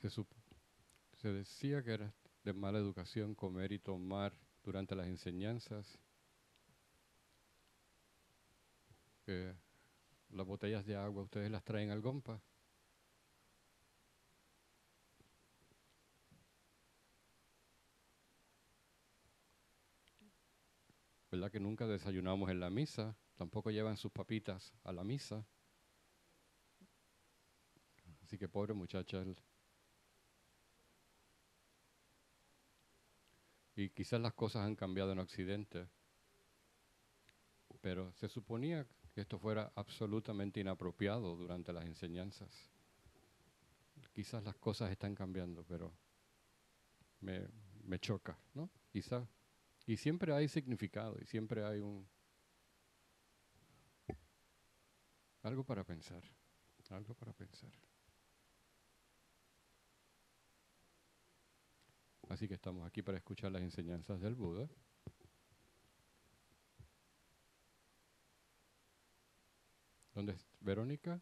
Se, sup- se decía que era de mala educación comer y tomar durante las enseñanzas, que las botellas de agua ustedes las traen al Gompa. ¿Verdad que nunca desayunamos en la misa? Tampoco llevan sus papitas a la misa. Así que pobre muchacha. Y quizás las cosas han cambiado en Occidente, pero se suponía que esto fuera absolutamente inapropiado durante las enseñanzas. Quizás las cosas están cambiando, pero me, me choca, ¿no? Quizás. Y siempre hay significado, y siempre hay algo para pensar, algo para pensar. Así que estamos aquí para escuchar las enseñanzas del Buda. ¿Dónde es Verónica?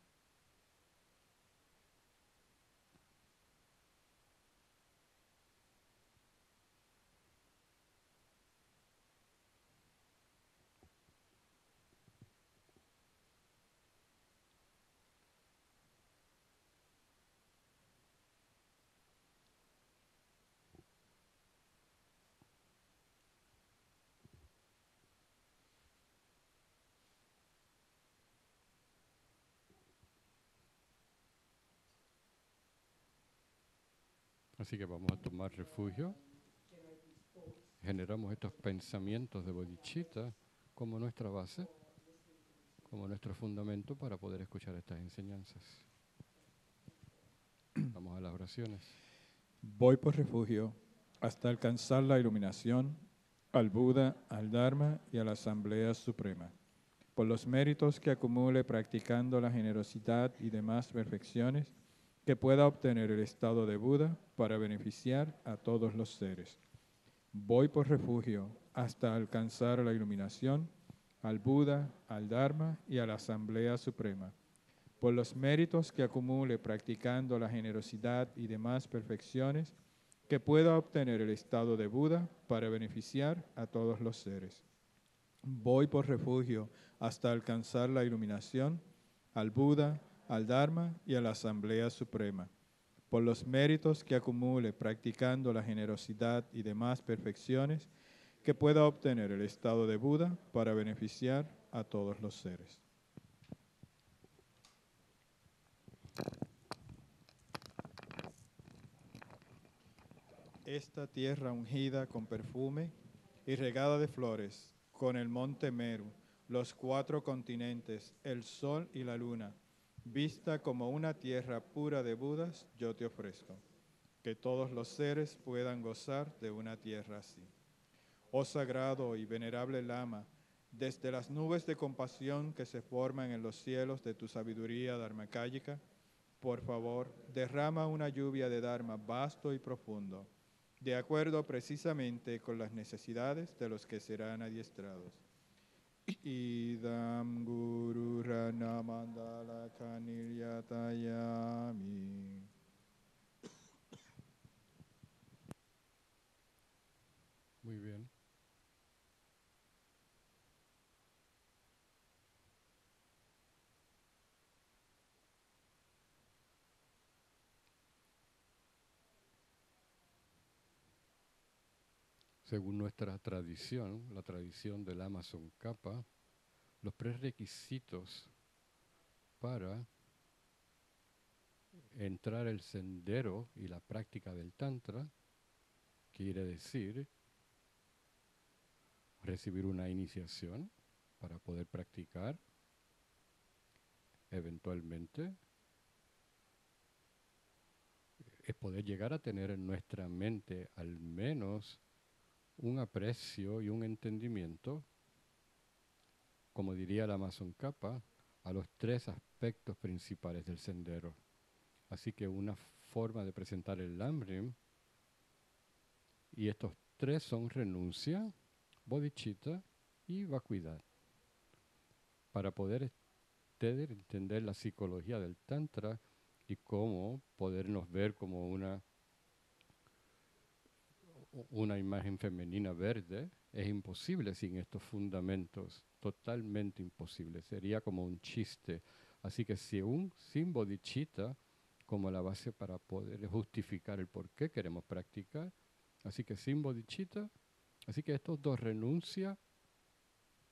Así que vamos a tomar refugio. Generamos estos pensamientos de bodhicitta como nuestra base, como nuestro fundamento para poder escuchar estas enseñanzas. Vamos a las oraciones. Voy por refugio hasta alcanzar la iluminación, al Buda, al Dharma y a la Asamblea Suprema. Por los méritos que acumule practicando la generosidad y demás perfecciones, que pueda obtener el estado de Buda para beneficiar a todos los seres. Voy por refugio hasta alcanzar la iluminación, al Buda, al Dharma y a la Asamblea Suprema. Por los méritos que acumule practicando la generosidad y demás perfecciones, que pueda obtener el estado de Buda para beneficiar a todos los seres. Voy por refugio hasta alcanzar la iluminación, al Buda, al Dharma y a la Asamblea Suprema. Por los méritos que acumule practicando la generosidad y demás perfecciones, que pueda obtener el estado de Buda para beneficiar a todos los seres. Esta tierra ungida con perfume y regada de flores, con el monte Meru, los 4 continentes, el sol y la luna, vista como una tierra pura de Budas, yo te ofrezco. Que todos los seres puedan gozar de una tierra así. Oh sagrado y venerable Lama, desde las nubes de compasión que se forman en los cielos de tu sabiduría dharmakāyika, por favor, derrama una lluvia de Dharma vasto y profundo, de acuerdo precisamente con las necesidades de los que serán adiestrados. Idam Guru Rana Mandala Kaniryatayami. Muy bien. Según nuestra tradición, la tradición del Amazon Kappa, los prerequisitos para entrar el sendero y la práctica del Tantra quiere decir recibir una iniciación para poder practicar, eventualmente, es poder llegar a tener en nuestra mente al menos un aprecio y un entendimiento, como diría la Amazon Kappa, a los 3 aspectos principales del sendero. Así que una forma de presentar el Lamrim, y estos 3 son renuncia, bodhicitta y vacuidad. Para poder entender la psicología del Tantra y y cómo podernos ver como una imagen femenina verde es imposible sin estos fundamentos, totalmente imposible. Sería como un chiste. Así que sin bodhicitta como la base para poder justificar el por qué queremos practicar, así que sin bodhicitta, así que estos dos, renuncia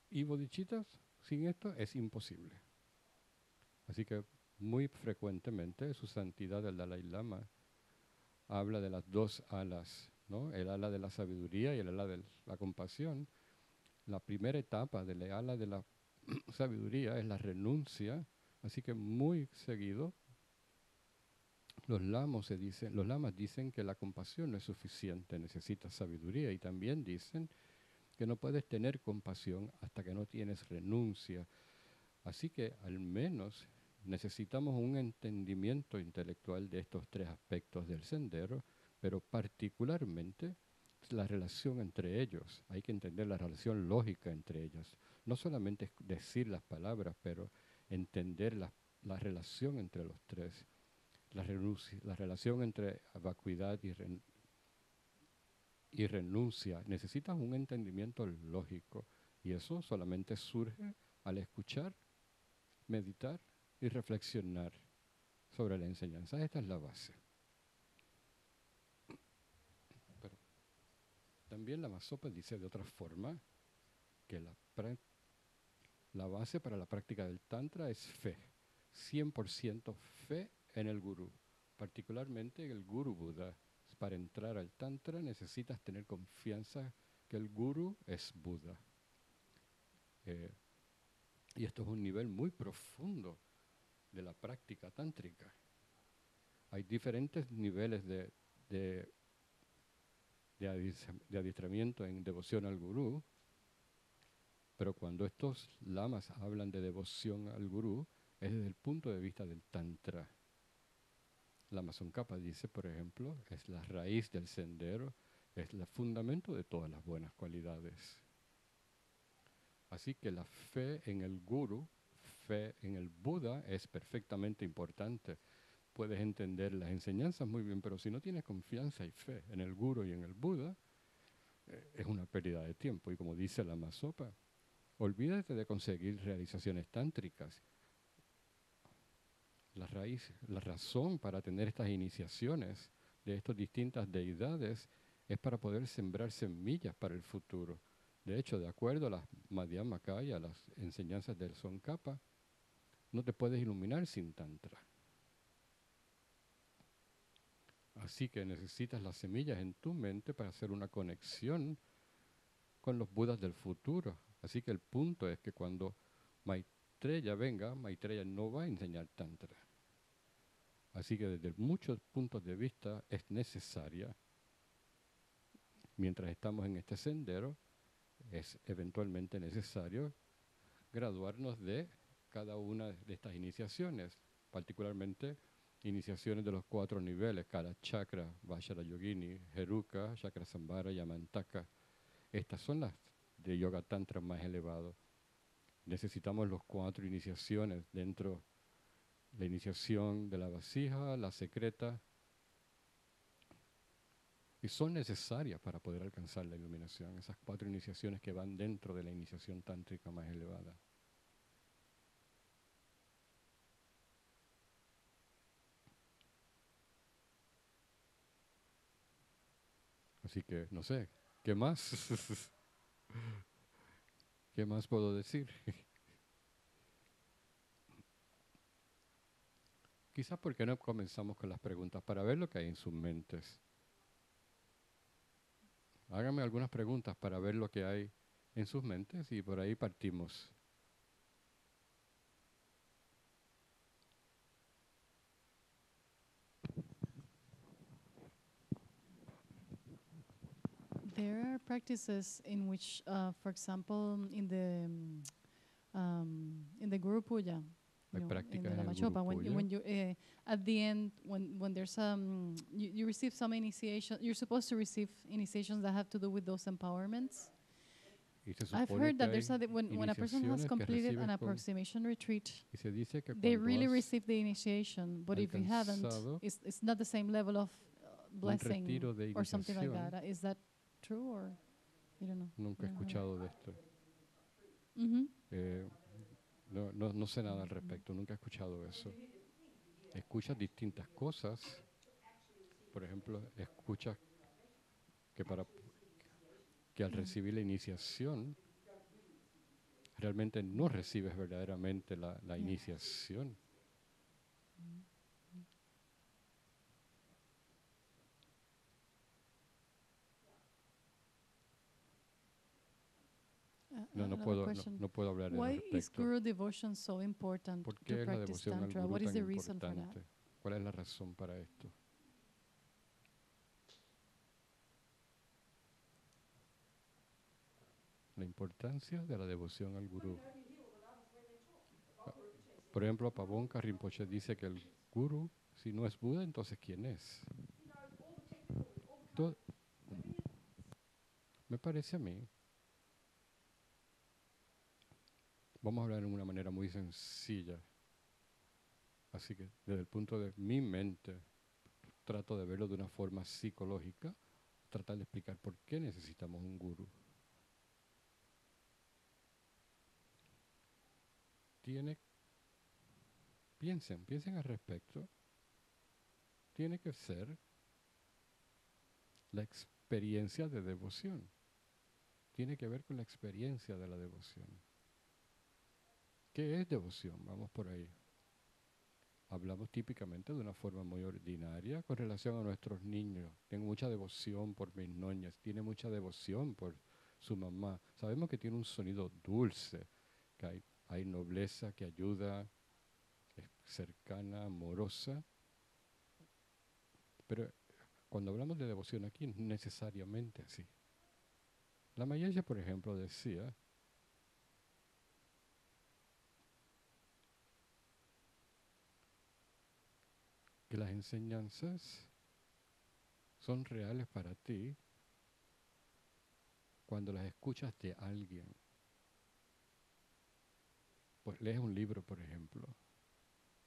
y bodhicitta, sin esto es imposible. Así que muy frecuentemente su santidad el Dalai Lama habla de las dos alas, ¿no? El ala de la sabiduría y el ala de la compasión. La primera etapa del ala de la sabiduría es la renuncia, así que muy seguido los lamas dicen que la compasión no es suficiente, necesitas sabiduría, y también dicen que no puedes tener compasión hasta que no tienes renuncia. Así que al menos necesitamos un entendimiento intelectual de estos tres aspectos del sendero, pero particularmente la relación entre ellos. Hay que entender la relación lógica entre ellos. No solamente decir las palabras, pero entender la relación entre los tres. La relación entre vacuidad y renuncia. Necesitas un entendimiento lógico, y eso solamente surge al escuchar, meditar y reflexionar sobre la enseñanza. Esta es la base. Pero también la Masopa dice de otra forma que la base para la práctica del Tantra es fe. 100% fe en el Gurú, particularmente el Guru Buda. Para entrar al Tantra necesitas tener confianza que el Guru es Buda. Y esto es un nivel muy profundo de la práctica tántrica. Hay diferentes niveles de adiestramiento en devoción al Gurú, pero cuando estos lamas hablan de devoción al Gurú, es desde el punto de vista del Tantra. La Tsongkhapa dice, por ejemplo, es la raíz del sendero, es el fundamento de todas las buenas cualidades. Así que la fe en el Guru, fe en el Buda es perfectamente importante. Puedes entender las enseñanzas muy bien, pero si no tienes confianza y fe en el Guru y en el Buda, es una pérdida de tiempo. Y como dice la Masopa, olvídate de conseguir realizaciones tántricas. La razón para tener estas iniciaciones de estas distintas deidades es para poder sembrar semillas para el futuro. De hecho, de acuerdo a las Madhyamaka, a las enseñanzas del Tsongkhapa, no te puedes iluminar sin Tantra. Así que necesitas las semillas en tu mente para hacer una conexión con los Budas del futuro. Así que el punto es que cuando Maitreya venga, Maitreya no va a enseñar Tantra. Así que desde muchos puntos de vista es necesaria, mientras estamos en este sendero, es eventualmente necesario graduarnos de cada una de estas iniciaciones, particularmente iniciaciones de los 4 niveles, Kala Chakra, Vajra Yogini, Heruka, Chakra Sambhara, Yamantaka. Estas son las de Yoga Tantra más elevado. Necesitamos los 4 iniciaciones dentro, la iniciación de la vasija, la secreta, y son necesarias para poder alcanzar la iluminación, esas 4 iniciaciones que van dentro de la iniciación tántrica más elevada. Así que, no sé, ¿qué más? ¿Qué más puedo decir? Quizás porque no comenzamos con las preguntas para ver lo que hay en sus mentes. Háganme algunas preguntas para ver lo que hay en sus mentes y por ahí partimos. There are practices in which, for example, in the Guru Puja, Hay in prácticas the en el Lama Guru Chopa, Puja. when you at the end when there's you receive some initiation, you're supposed to receive initiations that have to do with those empowerments, Y se I've supone heard que that there's hay when a person has iniciaciones que completed recibes an con, approximation retreat, y se dice que they cuando really has receive the initiation. But if you haven't, alcanzado it's not the same level of un blessing retiro de or something like that. iniciación, Is that true or you don't know? nunca he Never heard. escuchado de esto. Mhm. Eh, no sé nada al respecto, nunca he escuchado eso. Escuchas distintas cosas. Por ejemplo, escuchas que que al recibir la iniciación realmente no recibes verdaderamente la iniciación. No Another question. no puedo hablar al Why is respecto. Guru devotion so important ¿Por to qué es la practice devoción al Tantra? gurú What is tan the reason for that? importante? ¿Cuál es la razón para esto? La importancia de la devoción al gurú. Por ejemplo, Pabonka Rinpoche dice que el gurú, si no es Buda, entonces ¿quién es? To- Me parece a mí. Vamos a hablar de una manera muy sencilla. Así que desde el punto de mi mente, trato de verlo de una forma psicológica, tratar de explicar por qué necesitamos un gurú. Piensen al respecto. Tiene que ser la experiencia de devoción. Tiene que ver con la experiencia de la devoción. ¿Qué es devoción? Vamos por ahí. Hablamos típicamente de una forma muy ordinaria con relación a nuestros niños. Tengo mucha devoción por mis noñas, tiene mucha devoción por su mamá. Sabemos que tiene un sonido dulce, que hay nobleza que ayuda, es cercana, amorosa. Pero cuando hablamos de devoción aquí, no es necesariamente así. La Mayella, por ejemplo, decía que las enseñanzas son reales para ti cuando las escuchas de alguien. Pues lees un libro, por ejemplo,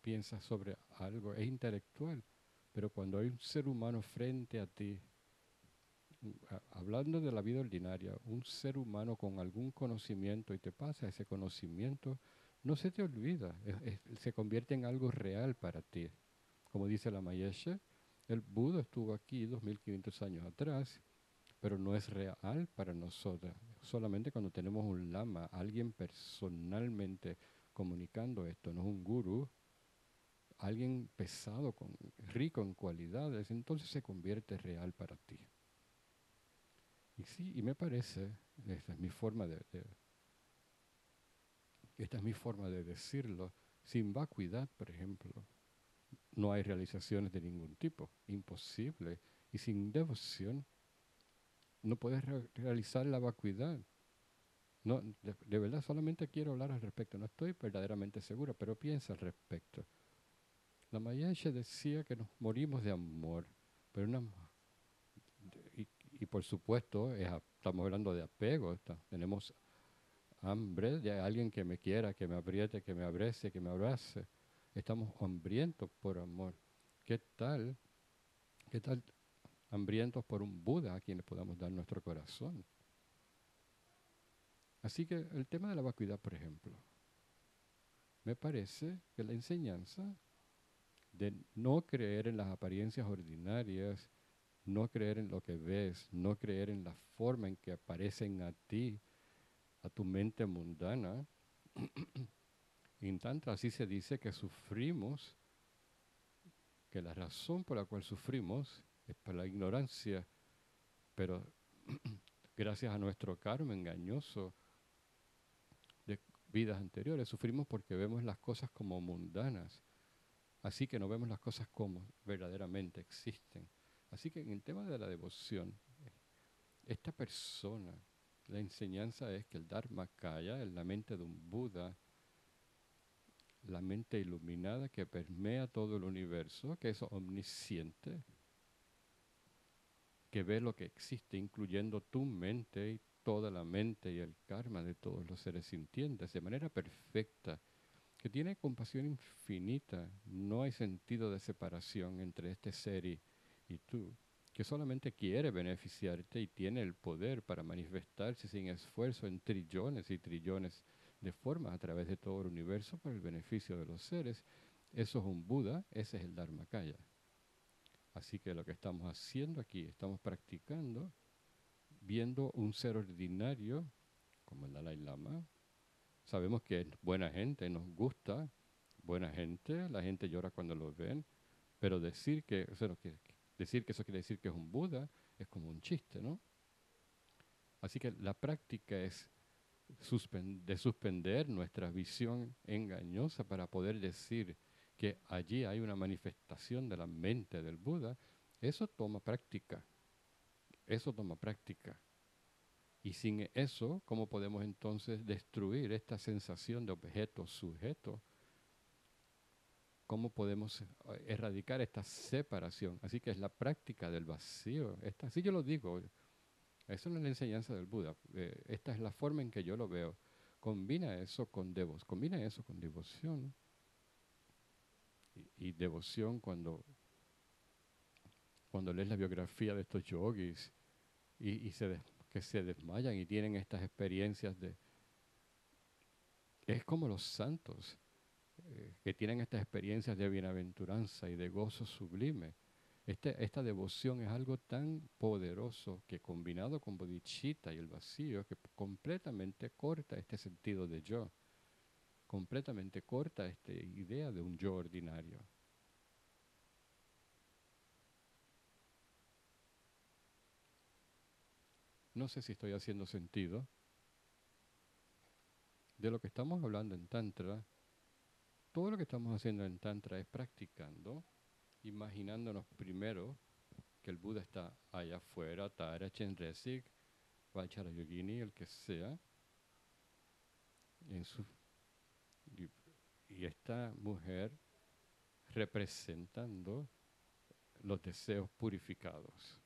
piensas sobre algo, es intelectual, pero cuando hay un ser humano frente a ti, hablando de la vida ordinaria, un ser humano con algún conocimiento y te pasa ese conocimiento, no se te olvida, se convierte en algo real para ti. Como dice la Mayeshe, el Buda estuvo aquí 2500 años atrás, pero no es real para nosotros. Solamente cuando tenemos un lama, alguien personalmente comunicando esto, no es un gurú, alguien pesado, rico en cualidades, entonces se convierte real para ti. Y sí, y me parece, esta es mi forma esta es mi forma de decirlo, sin vacuidad, por ejemplo, no hay realizaciones de ningún tipo, imposible. Y sin devoción, no puedes realizar la vacuidad. No, de verdad, solamente quiero hablar al respecto. No estoy verdaderamente seguro, pero piensa al respecto. La Mayasha decía que nos morimos de amor, pero y por supuesto, estamos hablando de apego. Tenemos hambre de alguien que me quiera, que me apriete, que me abrece, que me abrace. Estamos hambrientos por amor. ¿Qué tal? ¿Qué tal hambrientos por un Buda a quien le podamos dar nuestro corazón? Así que el tema de la vacuidad, por ejemplo, me parece que la enseñanza de no creer en las apariencias ordinarias, no creer en lo que ves, no creer en la forma en que aparecen a ti, a tu mente mundana. En tanto así se dice que sufrimos, que la razón por la cual sufrimos es por la ignorancia, pero gracias a nuestro karma engañoso de vidas anteriores, sufrimos porque vemos las cosas como mundanas. Así que no vemos las cosas como verdaderamente existen. Así que en el tema de la devoción, esta persona, la enseñanza es que el Dharmakaya es la mente de un Buda, la mente iluminada que permea todo el universo, que es omnisciente, que ve lo que existe, incluyendo tu mente toda la mente y el karma de todos los seres sintientes de manera perfecta, que tiene compasión infinita. No hay sentido de separación entre este ser y tú, que solamente quiere beneficiarte y tiene el poder para manifestarse sin esfuerzo en trillones y trillones de formas a través de todo el universo para el beneficio de los seres. Eso es un Buda, ese es el Dharmakaya. Así que lo que estamos haciendo aquí, estamos practicando, viendo un ser ordinario como el Dalai Lama. Sabemos que es buena gente, nos gusta, buena gente, la gente llora cuando lo ven, pero decir que eso quiere decir que es un Buda es como un chiste, ¿no? Así que la práctica es de suspender nuestra visión engañosa para poder decir que allí hay una manifestación de la mente del Buda. Eso toma práctica, eso toma práctica. Y sin eso, ¿cómo podemos entonces destruir esta sensación de objeto-sujeto? ¿Cómo podemos erradicar esta separación? Así que es la práctica del vacío. Así yo lo digo, eso no es la enseñanza del Buda. Esta es la forma en que yo lo veo. Combina eso con devoción. Y devoción cuando lees la biografía de estos yogis que se desmayan y tienen estas experiencias es como los santos, que tienen estas experiencias de bienaventuranza y de gozo sublime. Esta devoción es algo tan poderoso que combinado con bodhicitta y el vacío, que completamente corta este sentido de yo, completamente corta esta idea de un yo ordinario. No sé si estoy haciendo sentido. De lo que estamos hablando en Tantra, todo lo que estamos haciendo en Tantra es practicando, imaginándonos primero que el Buda está allá afuera, Tara, Chenresik, Vajrayogini, el que sea, en su, y, y esta mujer representando los deseos purificados.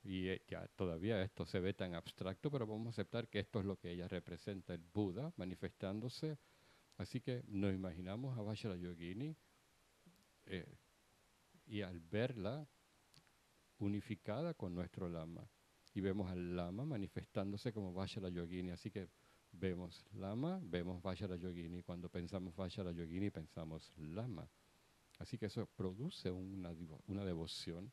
Y ya todavía esto se ve tan abstracto, pero vamos a aceptar que esto es lo que ella representa, el Buda manifestándose. Así que nos imaginamos a Vajrayogini y al verla unificada con nuestro Lama. Y vemos al Lama manifestándose como Vajrayogini. Así que vemos Lama, vemos Vajrayogini. Cuando pensamos Vajrayogini, pensamos Lama. Así que eso produce una devoción.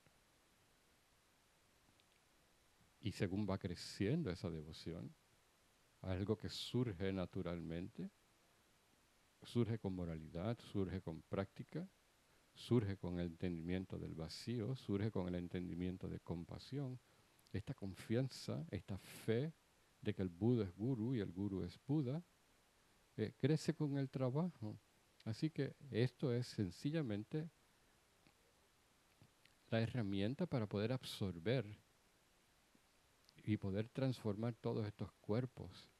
Y según va creciendo esa devoción, algo que surge naturalmente, surge con moralidad, surge con práctica, surge con el entendimiento del vacío, surge con el entendimiento de compasión, esta confianza, esta fe de que el Buda es Guru y el Guru es Buda, crece con el trabajo. Así que esto es sencillamente la herramienta para poder absorber y poder transformar todos estos cuerpos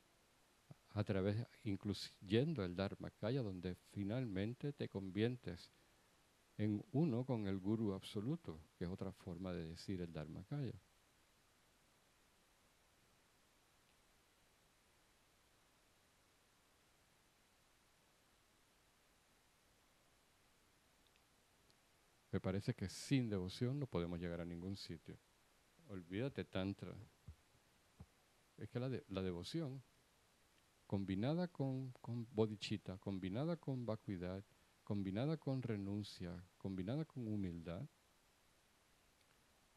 a través, incluyendo el Dharmakaya, donde finalmente te conviertes en uno con el Guru absoluto, que es otra forma de decir el Dharmakaya. Me parece que sin devoción no podemos llegar a ningún sitio. Olvídate Tantra. Es que la devoción, combinada con bodhicitta, combinada con vacuidad, combinada con renuncia, combinada con humildad,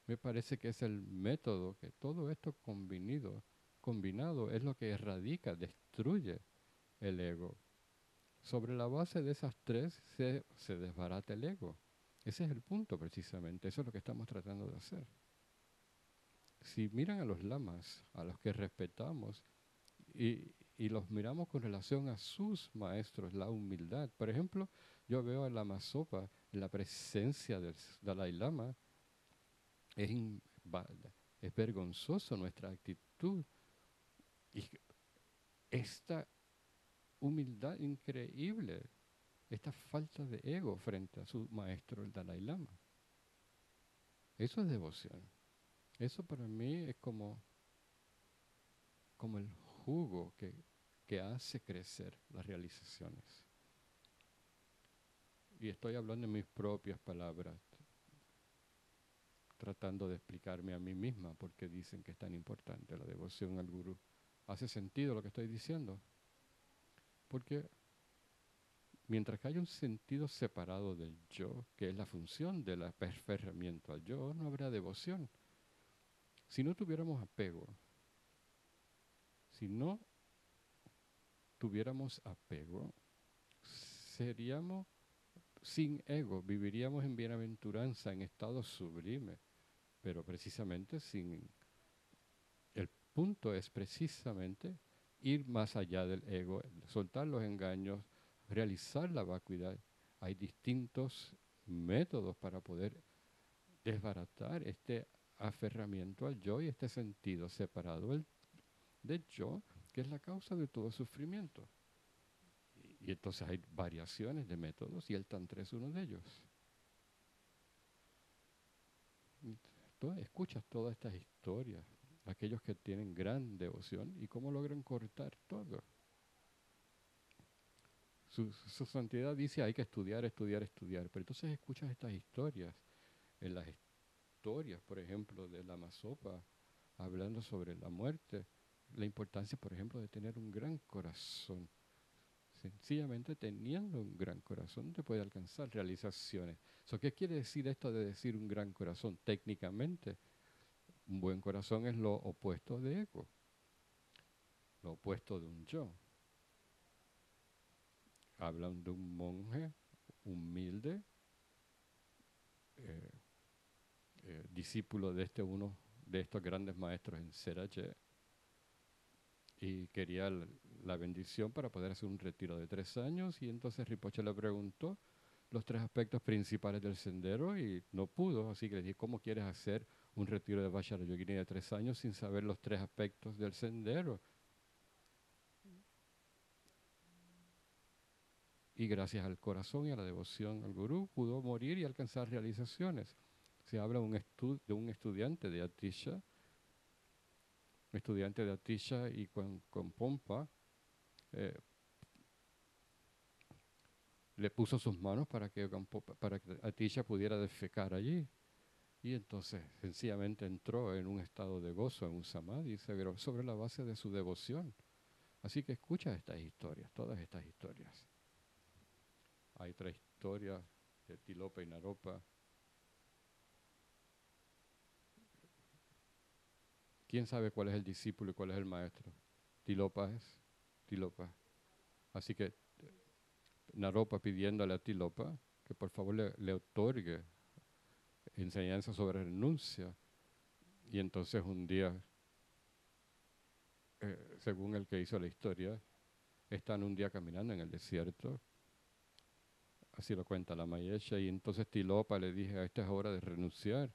me parece que es el método que todo esto combinado es lo que erradica, destruye el ego. Sobre la base de esas tres se desbarata el ego. Ese es el punto precisamente, eso es lo que estamos tratando de hacer. Si miran a los lamas, a los que respetamos, y los miramos con relación a sus maestros, la humildad. Por ejemplo, yo veo a Lama Zopa en la presencia del Dalai Lama. Es, es vergonzoso nuestra actitud. Y esta humildad increíble, esta falta de ego frente a su maestro, el Dalai Lama. Eso es devoción. Eso para mí es como como el jugo que hace crecer las realizaciones. Y estoy hablando en mis propias palabras, tratando de explicarme a mí misma por qué dicen que es tan importante la devoción al gurú. ¿Hace sentido lo que estoy diciendo? Porque mientras que hay un sentido separado del yo, que es la función del aferramiento al yo, no habrá devoción. Si no tuviéramos apego, si no tuviéramos apego, seríamos sin ego, viviríamos en bienaventuranza, en estado sublime, pero precisamente sin... El punto es precisamente ir más allá del ego, soltar los engaños, realizar la vacuidad. Hay distintos métodos para poder desbaratar este aferramiento al yo y este sentido separado del yo, que es la causa de todo sufrimiento. Y entonces hay variaciones de métodos y el tantra es uno de ellos. Escuchas todas estas historias, aquellos que tienen gran devoción y cómo logran cortar todo. Su santidad dice hay que estudiar, estudiar, estudiar, pero entonces escuchas estas historias. En las historias, por ejemplo, de Lama Zopa, hablando sobre la muerte, la importancia, por ejemplo, de tener un gran corazón. Sencillamente teniendo un gran corazón te puede alcanzar realizaciones. ¿Qué quiere decir esto de decir un gran corazón? Técnicamente, un buen corazón es lo opuesto de ego, lo opuesto de un yo. Hablan de un monje humilde, eh, discípulo de uno de estos grandes maestros en Seraje, y quería la bendición para poder hacer un retiro de 3 años, y entonces Rinpoche le preguntó los 3 aspectos principales del sendero y no pudo, así que le dije, ¿cómo quieres hacer un retiro de Vajrayogini de 3 años sin saber los 3 aspectos del sendero? Y gracias al corazón y a la devoción al gurú pudo morir y alcanzar realizaciones. Se habla de un estudiante de Atisha, y con pompa, le puso sus manos para que Atisha pudiera defecar allí. Y entonces sencillamente entró en un estado de gozo, en un samadhi, sobre la base de su devoción. Así que escucha estas historias, todas estas historias. Hay otra historia de Tilopa y Naropa. ¿Quién sabe cuál es el discípulo y cuál es el maestro? Tilopa es Tilopa. Así que Naropa pidiéndole a Tilopa que por favor le otorgue enseñanza sobre renuncia. Y entonces un día, según el que hizo la historia, están un día caminando en el desierto, así lo cuenta la Mayesha, y entonces Tilopa le dije, esta es hora de renunciar.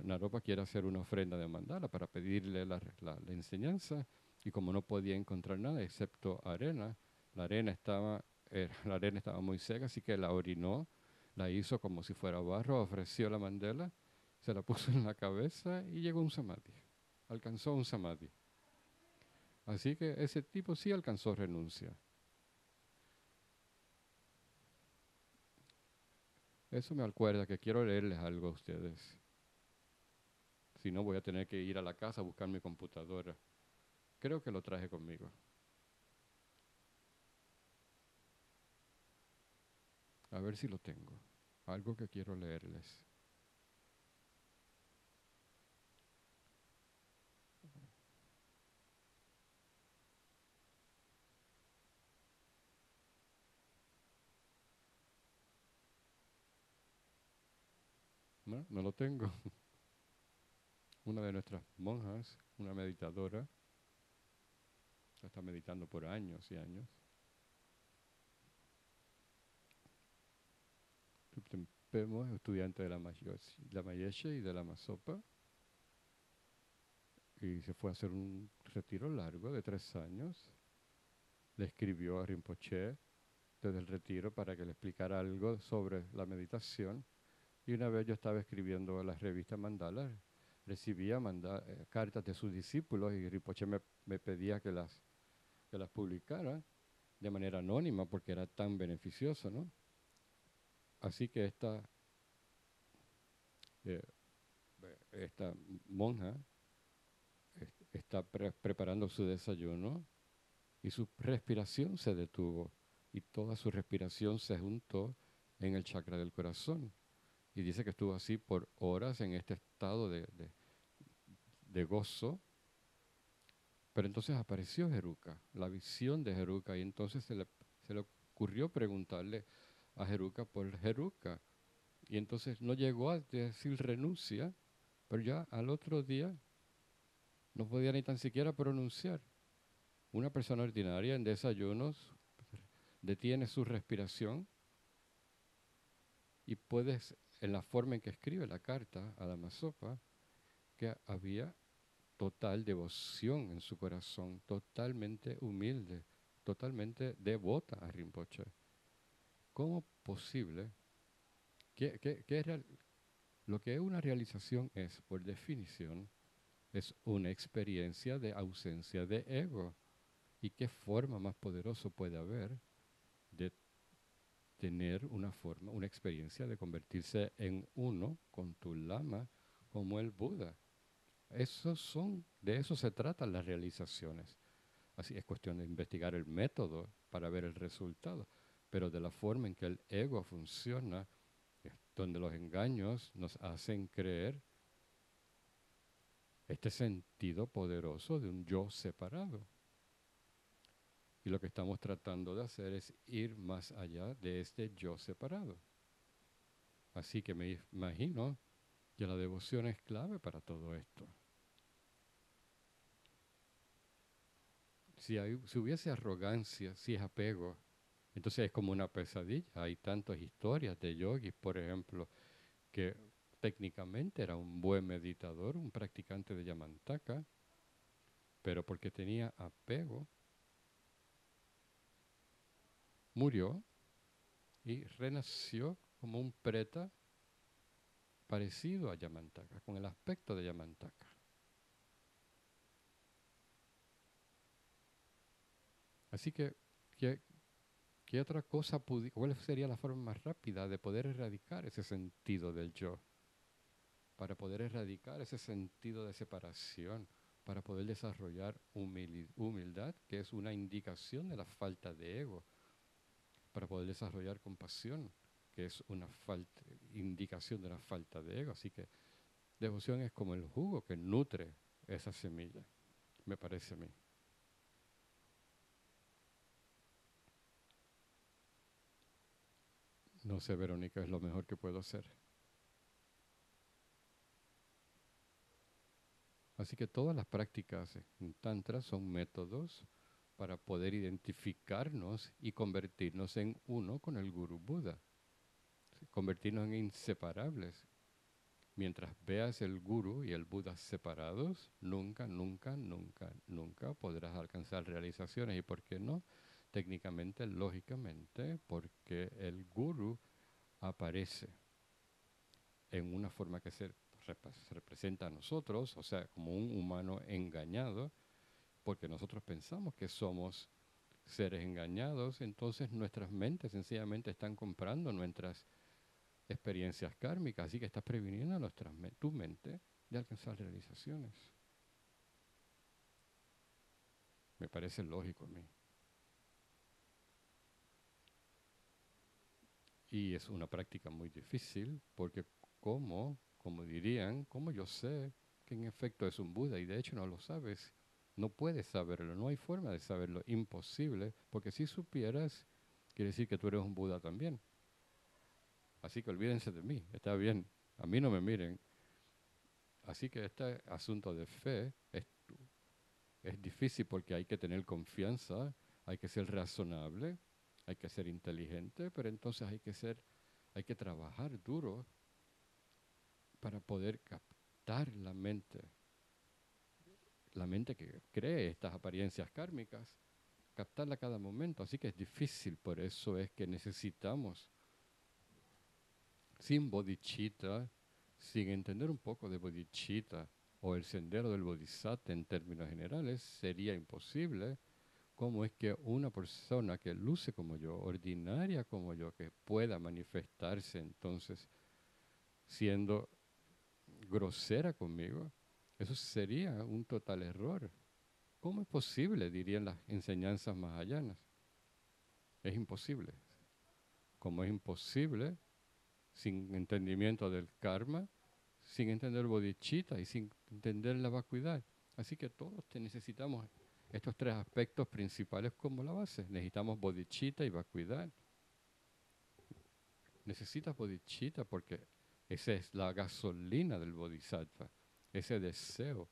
Naropa quiere hacer una ofrenda de mandala para pedirle la enseñanza, y como no podía encontrar nada excepto arena, la arena estaba muy seca, así que la orinó, la hizo como si fuera barro, ofreció la mandala, se la puso en la cabeza y llegó a un samadhi. Alcanzó un samadhi. Así que ese tipo sí alcanzó renuncia. Eso me acuerda que quiero leerles algo a ustedes. Si no, voy a tener que ir a la casa a buscar mi computadora. Creo que lo traje conmigo. A ver si lo tengo. Algo que quiero leerles. No, no lo tengo. Una de nuestras monjas, una meditadora, está meditando por años y años. Vemos estudiante de la Mayesha y de la Masopa. Y se fue a hacer un retiro largo de 3 años. Le escribió a Rinpoche desde el retiro para que le explicara algo sobre la meditación. Y una vez yo estaba escribiendo la revista Mandala, recibía cartas de sus discípulos y Rinpoche me me pedía que las publicara de manera anónima porque era tan beneficioso, ¿no? Así que eh, esta monja está preparando su desayuno y su respiración se detuvo y toda su respiración se juntó en el chakra del corazón. Y dice que estuvo así por horas en este estado de gozo. Pero entonces apareció Heruka, la visión de Heruka, y entonces se le ocurrió preguntarle a Heruka por Heruka. Y entonces no llegó a decir renuncia, pero ya al otro día no podía ni tan siquiera pronunciar. Una persona ordinaria en desayunos detiene su respiración y puedes, en la forma en que escribe la carta a la Sopa, que había total devoción en su corazón, totalmente humilde, totalmente devota a Rinpoche. ¿Cómo posible? Lo que es una realización es, por definición, es una experiencia de ausencia de ego. ¿Y qué forma más poderosa puede haber de tener una experiencia de convertirse en uno con tu lama como el Buda? De eso se tratan las realizaciones. Así es cuestión de investigar el método para ver el resultado, pero de la forma en que el ego funciona, es donde los engaños nos hacen creer este sentido poderoso de un yo separado. Y lo que estamos tratando de hacer es ir más allá de este yo separado. Así que me imagino que la devoción es clave para todo esto. Si hubiese arrogancia, si es apego, entonces es como una pesadilla. Hay tantas historias de yogis, por ejemplo, que técnicamente era un buen meditador, un practicante de Yamantaka, pero porque tenía apego, murió y renació como un preta parecido a Yamantaka, con el aspecto de Yamantaka. Así que, ¿qué otra cosa cuál sería la forma más rápida de poder erradicar ese sentido del yo? Para poder erradicar ese sentido de separación, para poder desarrollar humildad, que es una indicación de la falta de ego, para poder desarrollar compasión, que es una indicación de la falta de ego. Así que devoción es como el jugo que nutre esa semilla, me parece a mí. No sé, Verónica, es lo mejor que puedo hacer. Así que todas las prácticas en Tantra son métodos para poder identificarnos y convertirnos en uno con el Guru Buda, convertirnos en inseparables. Mientras veas el Guru y el Buda separados, nunca, nunca, nunca, nunca podrás alcanzar realizaciones. ¿Y por qué no? Técnicamente, lógicamente, porque el Guru aparece en una forma que se representa a nosotros, o sea, como un humano engañado, porque nosotros pensamos que somos seres engañados, entonces nuestras mentes sencillamente están comprando nuestras experiencias kármicas, así que estás previniendo a tu mente de alcanzar realizaciones. Me parece lógico a mí. Y es una práctica muy difícil porque como dirían, como yo sé que en efecto es un Buda y de hecho no lo sabes, no puedes saberlo, no hay forma de saberlo, imposible, porque si supieras, quiere decir que tú eres un Buda también. Así que olvídense de mí, está bien, a mí no me miren. Así que este asunto de fe es difícil porque hay que tener confianza, hay que ser razonable, hay que ser inteligente, pero entonces hay que trabajar duro para poder captar la mente que cree estas apariencias kármicas, captarla a cada momento. Así que es difícil, por eso es que necesitamos, sin bodhicitta, sin entender un poco de bodhicitta, o el sendero del Bodhisattva en términos generales, sería imposible. ¿Cómo es que una persona que luce como yo, ordinaria como yo, que pueda manifestarse entonces siendo grosera conmigo? Eso sería un total error. ¿Cómo es posible? Dirían las enseñanzas mahayanas. Es imposible. Como es imposible, sin entendimiento del karma, sin entender el bodhicitta y sin entender la vacuidad. Así que todos necesitamos estos tres aspectos principales como la base. Necesitamos bodhicitta y vacuidad. Necesitas bodhicitta porque esa es la gasolina del bodhisattva, ese deseo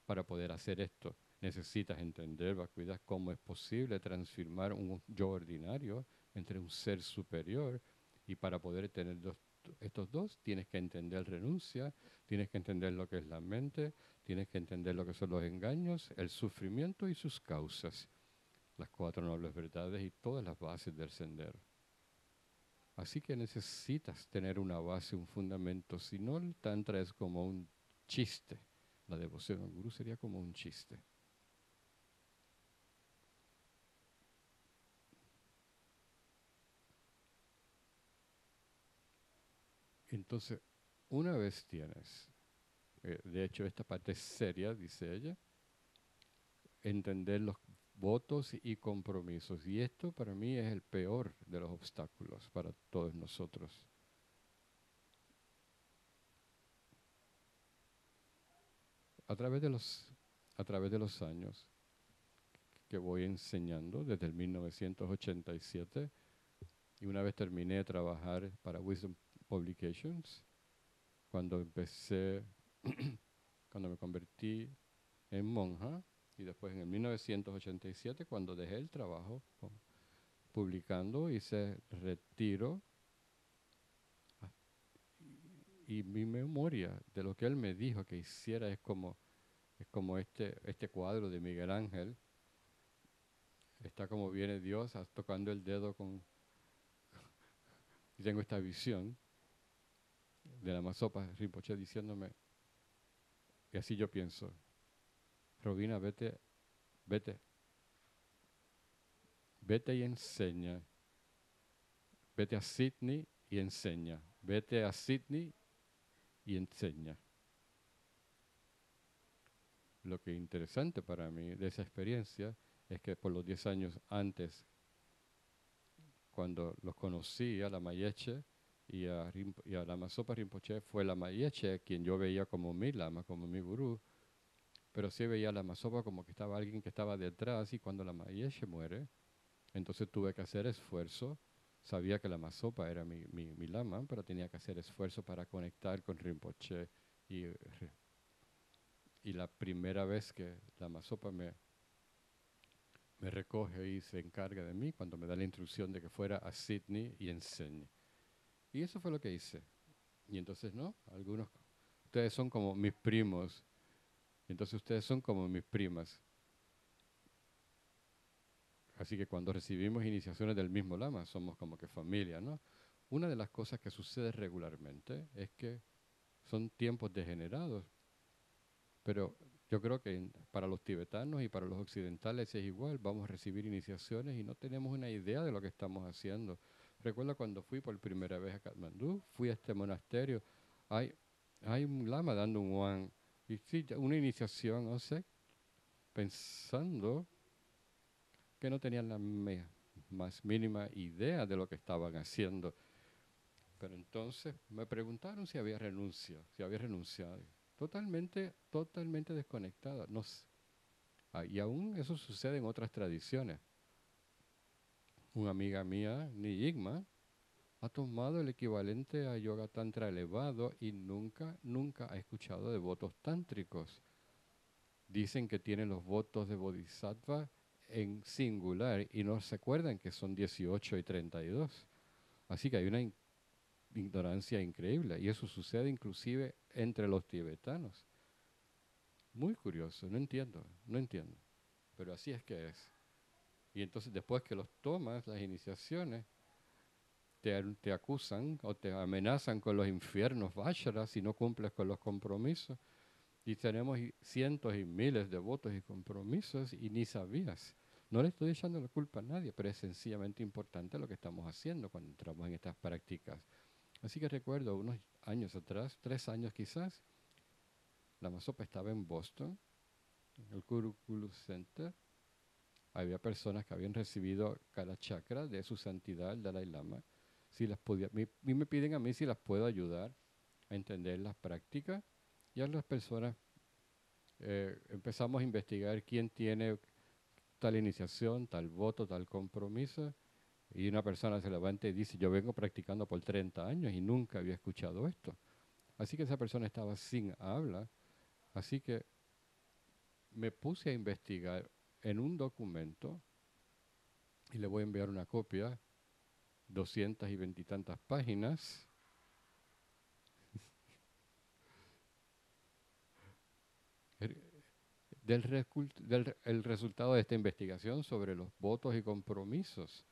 para poder hacer esto. Necesitas entender, vacuidad, cómo es posible transformar un yo ordinario entre un ser superior, y para poder tener estos dos tienes que entender renuncia, tienes que entender lo que es la mente, tienes que entender lo que son los engaños, el sufrimiento y sus causas, las cuatro nobles verdades y todas las bases del sendero. Así que necesitas tener una base, un fundamento. Si no, el tantra es como un chiste. La devoción al gurú sería como un chiste. Entonces, una vez tienes, de hecho esta parte es seria, dice ella, entender los votos y compromisos. Y esto para mí es el peor de los obstáculos para todos nosotros. A través de los años que voy enseñando, desde el 1987, y una vez terminé de trabajar para Wisdom Publications, cuando cuando me convertí en monja, y después en el 1987, cuando dejé el trabajo publicando, hice retiro, y mi memoria de lo que él me dijo que hiciera es como este cuadro de Miguel Ángel. Está como viene Dios tocando el dedo y tengo esta visión de la Masopa Rinpoche diciéndome, y así yo pienso: Robina, vete y enseña. Vete a Sydney y enseña. Vete a Sydney y enseña. Lo que es interesante para mí de esa experiencia es que por los 10 años antes, cuando los conocí a la Mayeche y a la Masopa Rinpoche, fue la Mayeche quien yo veía como mi lama, como mi gurú, pero sí veía a la Masopa como que estaba alguien que estaba detrás, y cuando la Mayeche muere, entonces tuve que hacer esfuerzo. Sabía que la Masopa era mi lama, pero tenía que hacer esfuerzo para conectar con Rinpoche. Y la primera vez que la Masopa me recoge y se encarga de mí, cuando me da la instrucción de que fuera a Sydney y enseñe. Y eso fue lo que hice. Y entonces, ¿no? Ustedes son como mis primos. Entonces ustedes son como mis primas. Así que cuando recibimos iniciaciones del mismo lama, somos como que familia, ¿no? Una de las cosas que sucede regularmente es que son tiempos degenerados, pero yo creo que para los tibetanos y para los occidentales es igual. Vamos a recibir iniciaciones y no tenemos una idea de lo que estamos haciendo. Recuerdo cuando fui por primera vez a Katmandú, fui a este monasterio, hay un lama dando un wang, y sí, una iniciación, no sé, pensando que no tenían la más mínima idea de lo que estaban haciendo. Pero entonces me preguntaron si había renunciado. Totalmente desconectada. No sé. Y aún eso sucede en otras tradiciones. Una amiga mía, Niyigma, ha tomado el equivalente a yoga tantra elevado y nunca ha escuchado de votos tántricos. Dicen que tienen los votos de bodhisattva en singular y no se acuerdan que son 18 y 32. Así que hay una ignorancia increíble, y eso sucede inclusive entre los tibetanos. Muy curioso, no entiendo, pero así es que es. Y entonces después que los tomas, las iniciaciones, te acusan o te amenazan con los infiernos Vajra si no cumples con los compromisos. Y tenemos cientos y miles de votos y compromisos y ni sabías. No le estoy echando la culpa a nadie, pero es sencillamente importante lo que estamos haciendo cuando entramos en estas prácticas. Así que recuerdo unos años atrás, 3 años quizás, la Masopa estaba en Boston, en el Kurukulu Center. Había personas que habían recibido cada chakra de su santidad, el Dalai Lama. Si las podía, me piden a mí si las puedo ayudar a entender las prácticas. Y a las personas empezamos a investigar quién tiene tal iniciación, tal voto, tal compromiso. Y una persona se levanta y dice, yo vengo practicando por 30 años y nunca había escuchado esto. Así que esa persona estaba sin habla. Así que me puse a investigar en un documento, y le voy a enviar una copia, 220 y tantas páginas, el resultado de esta investigación sobre los votos y compromisos.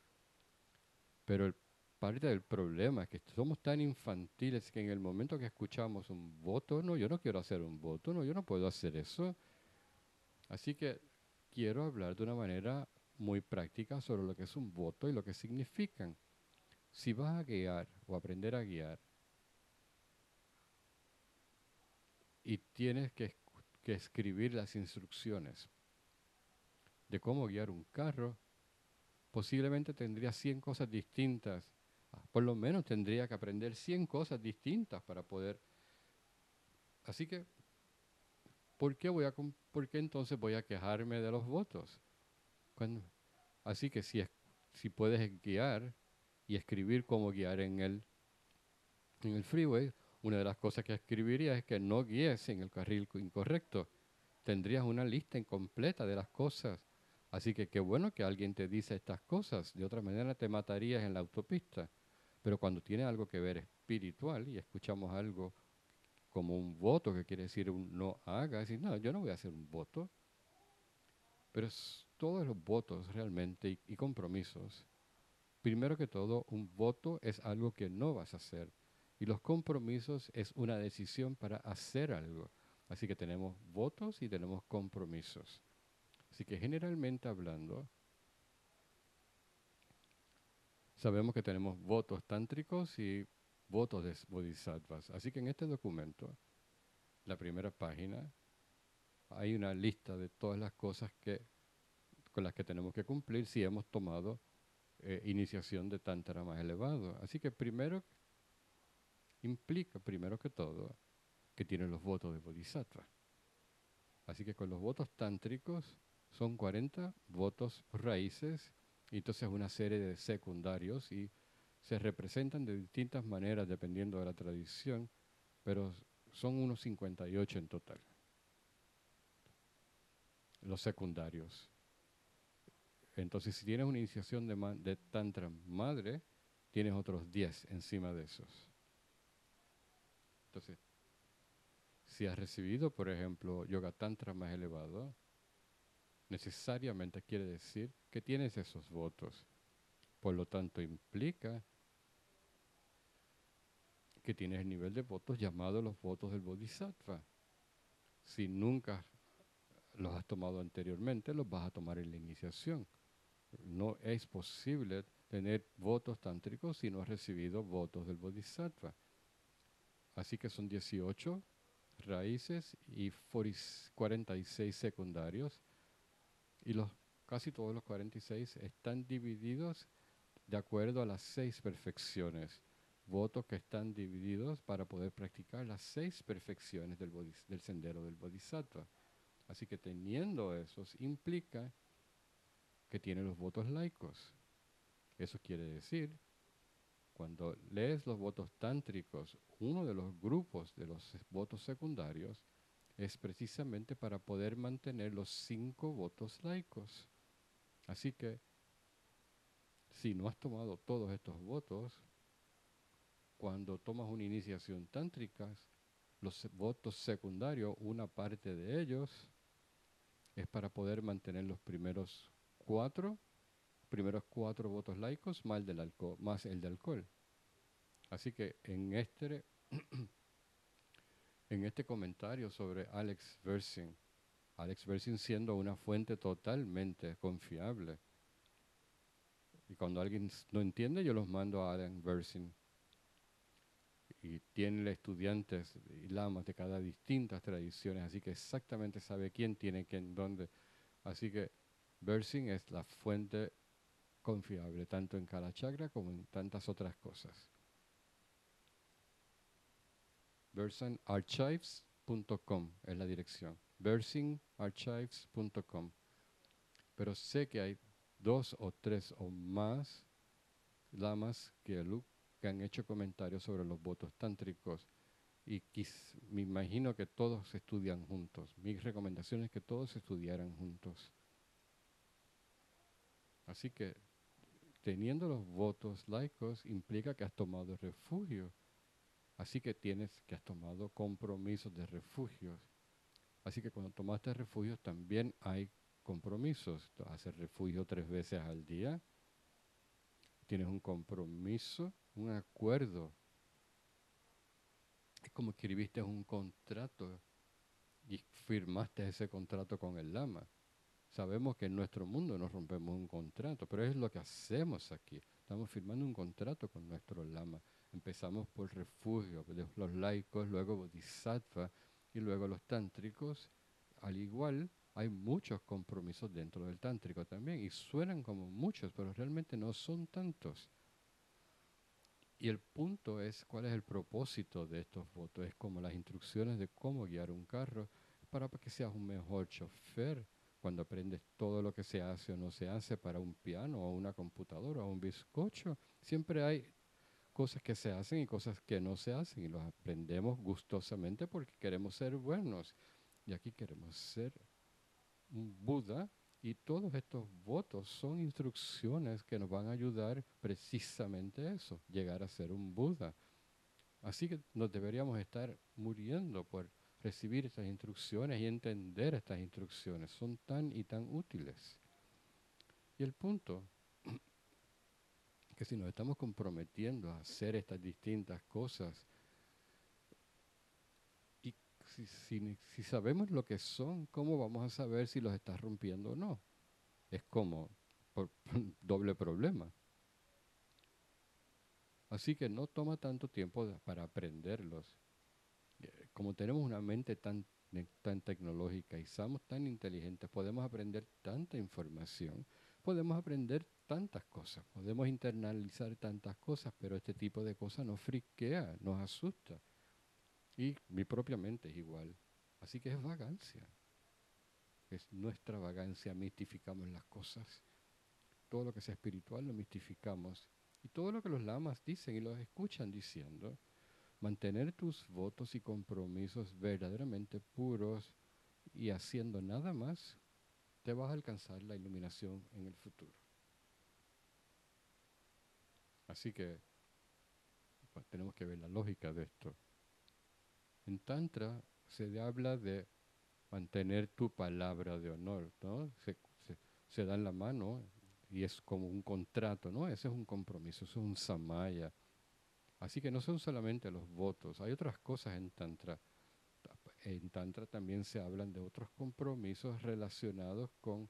Pero parte del problema es que somos tan infantiles que en el momento que escuchamos un voto, no, yo no quiero hacer un voto, no, yo no puedo hacer eso. Así que quiero hablar de una manera muy práctica sobre lo que es un voto y lo que significan. Si vas a guiar o aprender a guiar y tienes que escribir las instrucciones de cómo guiar un carro, posiblemente tendría 100 cosas distintas. Por lo menos tendría que aprender 100 cosas distintas para poder. Así que, ¿por qué entonces voy a quejarme de los votos? Así que si puedes guiar y escribir cómo guiar en el freeway, una de las cosas que escribiría es que no guíes en el carril incorrecto. Tendrías una lista incompleta de las cosas. Así que qué bueno que alguien te dice estas cosas. De otra manera te matarías en la autopista. Pero cuando tiene algo que ver espiritual y escuchamos algo como un voto, que quiere decir un no haga, decir, no, yo no voy a hacer un voto. Pero todos los votos realmente y compromisos, primero que todo, un voto es algo que no vas a hacer. Y los compromisos es una decisión para hacer algo. Así que tenemos votos y tenemos compromisos. Así que generalmente hablando, sabemos que tenemos votos tántricos y votos de bodhisattvas. Así que en este documento, la primera página, hay una lista de todas las cosas con las que tenemos que cumplir si hemos tomado iniciación de Tantra más elevado. Así que implica, primero que todo, que tiene los votos de bodhisattva. Así que con los votos tántricos son 40 votos raíces y entonces una serie de secundarios y se representan de distintas maneras dependiendo de la tradición, pero son unos 58 en total, los secundarios. Entonces, si tienes una iniciación de Tantra madre, tienes otros 10 encima de esos. Entonces, si has recibido, por ejemplo, Yoga Tantra más elevado, necesariamente quiere decir que tienes esos votos. Por lo tanto, implica que tienes el nivel de votos llamado los votos del Bodhisattva. Si nunca los has tomado anteriormente, los vas a tomar en la iniciación. No es posible tener votos tántricos si no has recibido votos del Bodhisattva. Así que son 18 raíces y 46 secundarios. Y casi todos los 46 están divididos de acuerdo a las 6 perfecciones. Votos que están divididos para poder practicar las 6 perfecciones del sendero del Bodhisattva. Así que teniendo esos implica que tiene los votos laicos. Eso quiere decir, cuando lees los votos tántricos, uno de los grupos de los votos secundarios es precisamente para poder mantener los 5 votos laicos. Así que, si no has tomado todos estos votos, cuando tomas una iniciación tántrica, los votos secundarios, una parte de ellos es para poder mantener los primeros cuatro votos laicos más el de alcohol. Así que en este en este comentario sobre Alex Versing siendo una fuente totalmente confiable. Y cuando alguien no entiende, yo los mando a Alex Versing. Y tiene estudiantes y lamas de cada distintas tradiciones, así que exactamente sabe quién tiene quién, dónde. Así que Versing es la fuente confiable, tanto en Kala Chakra como en tantas otras cosas. Versingarchives.com es la dirección. Versingarchives.com. Pero sé que hay 2 o 3 o más lamas que han hecho comentarios sobre los votos tántricos y me imagino que todos estudian juntos. Mi recomendación es que todos estudiaran juntos. Así que teniendo los votos laicos implica que has tomado refugio. Así que has tomado compromisos de refugios. Así que cuando tomaste refugios también hay compromisos. Haces refugio 3 veces al día. Tienes un compromiso, un acuerdo. Es como que escribiste un contrato y firmaste ese contrato con el lama. Sabemos que en nuestro mundo no rompemos un contrato, pero es lo que hacemos aquí. Estamos firmando un contrato con nuestro lama. Empezamos por refugio, los laicos, luego bodhisattva y luego los tántricos. Al igual, hay muchos compromisos dentro del tántrico también y suenan como muchos, pero realmente no son tantos. Y el punto es, ¿cuál es el propósito de estos votos? Es como las instrucciones de cómo guiar un carro para que seas un mejor chofer cuando aprendes todo lo que se hace o no se hace para un piano o una computadora o un bizcocho. Siempre hay cosas que se hacen y cosas que no se hacen y los aprendemos gustosamente porque queremos ser buenos. Y aquí queremos ser un Buda y todos estos votos son instrucciones que nos van a ayudar precisamente a eso, llegar a ser un Buda. Así que nos deberíamos estar muriendo por recibir estas instrucciones y entender estas instrucciones. Son tan y tan útiles. Y el punto que si nos estamos comprometiendo a hacer estas distintas cosas y si sabemos lo que son, ¿cómo vamos a saber si los estás rompiendo o no? Es como por doble problema. Así que no toma tanto tiempo para aprenderlos. Como tenemos una mente tan tecnológica y somos tan inteligentes, podemos aprender tanta información, podemos aprender tantas cosas, podemos internalizar tantas cosas, pero este tipo de cosas nos friquea, nos asusta. Y mi propia mente es igual. Así que es vagancia. Es nuestra vagancia, mistificamos las cosas. Todo lo que sea espiritual lo mistificamos. Y todo lo que los lamas dicen y los escuchan diciendo, mantener tus votos y compromisos verdaderamente puros y haciendo nada más, te vas a alcanzar la iluminación en el futuro. Así que pues, tenemos que ver la lógica de esto. En Tantra se habla de mantener tu palabra de honor, ¿no? Se dan la mano y es como un contrato, ¿no? Ese es un compromiso, eso es un samaya. Así que no son solamente los votos, hay otras cosas en Tantra. En Tantra también se hablan de otros compromisos relacionados con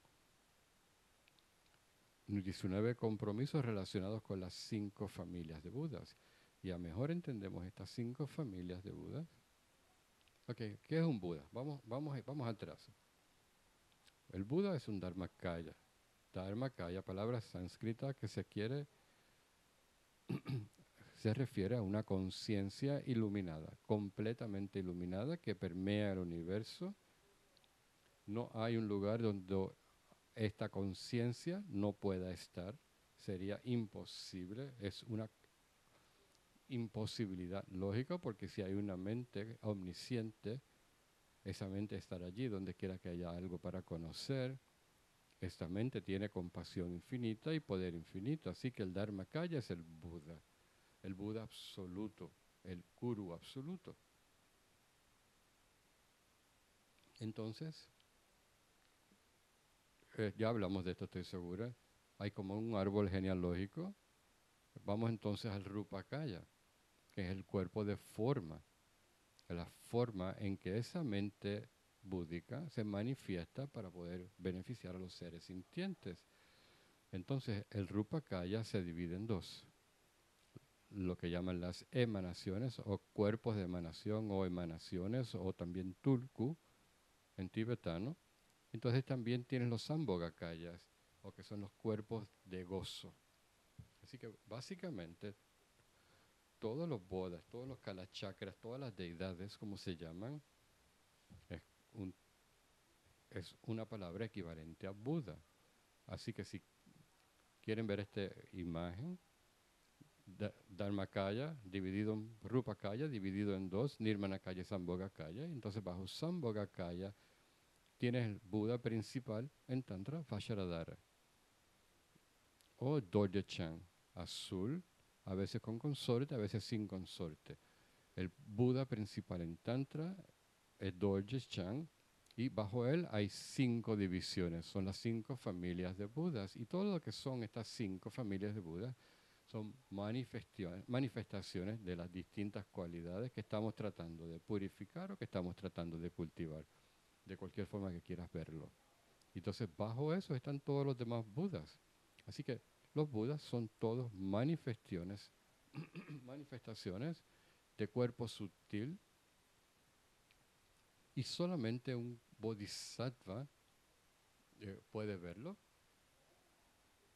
19 compromisos relacionados con las 5 familias de Budas. Y a mejor entendemos estas 5 familias de Budas. Ok, ¿qué es un Buda? Vamos atrás. El Buda es un Dharmakaya. Dharmakaya, palabra sánscrita que se refiere a una conciencia iluminada, completamente iluminada, que permea el universo. No hay un lugar donde esta conciencia no pueda estar. Sería imposible, es una imposibilidad lógica porque si hay una mente omnisciente, esa mente estará allí donde quiera que haya algo para conocer. Esta mente tiene compasión infinita y poder infinito, así que el Dharmakaya es el Buda absoluto, el Guru absoluto. Entonces, ya hablamos de esto, estoy segura. Hay como un árbol genealógico. Vamos entonces al Rupakaya, que es el cuerpo de forma. la forma en que esa mente búdica se manifiesta para poder beneficiar a los seres sintientes. Entonces, el Rupakaya se divide en dos, lo que llaman las emanaciones o cuerpos de emanación o emanaciones o también tulku en tibetano. Entonces también tienen los Sambhogakayas, o que son los cuerpos de gozo. Así que básicamente todos los bodas, todos los kalachakras, todas las deidades, como se llaman, es, un, es una palabra equivalente a Buda. Así que si quieren ver esta imagen, Dharmakaya dividido en Rupakaya, dividido en dos, Nirmanakaya y Sambhogakaya. Entonces bajo Sambhogakaya tienes el Buda principal en Tantra, Vajradhara, o Dorje-chan, azul, a veces con consorte, a veces sin consorte. El Buda principal en Tantra es Dorje-chan, y bajo él hay 5 divisiones, son las 5 familias de Budas. Y todo lo que son estas 5 familias de Budas son manifestaciones de las distintas cualidades que estamos tratando de purificar o que estamos tratando de cultivar, de cualquier forma que quieras verlo. Entonces, bajo eso están todos los demás Budas. Así que los Budas son todos manifestaciones de cuerpo sutil, y solamente un bodhisattva puede verlo.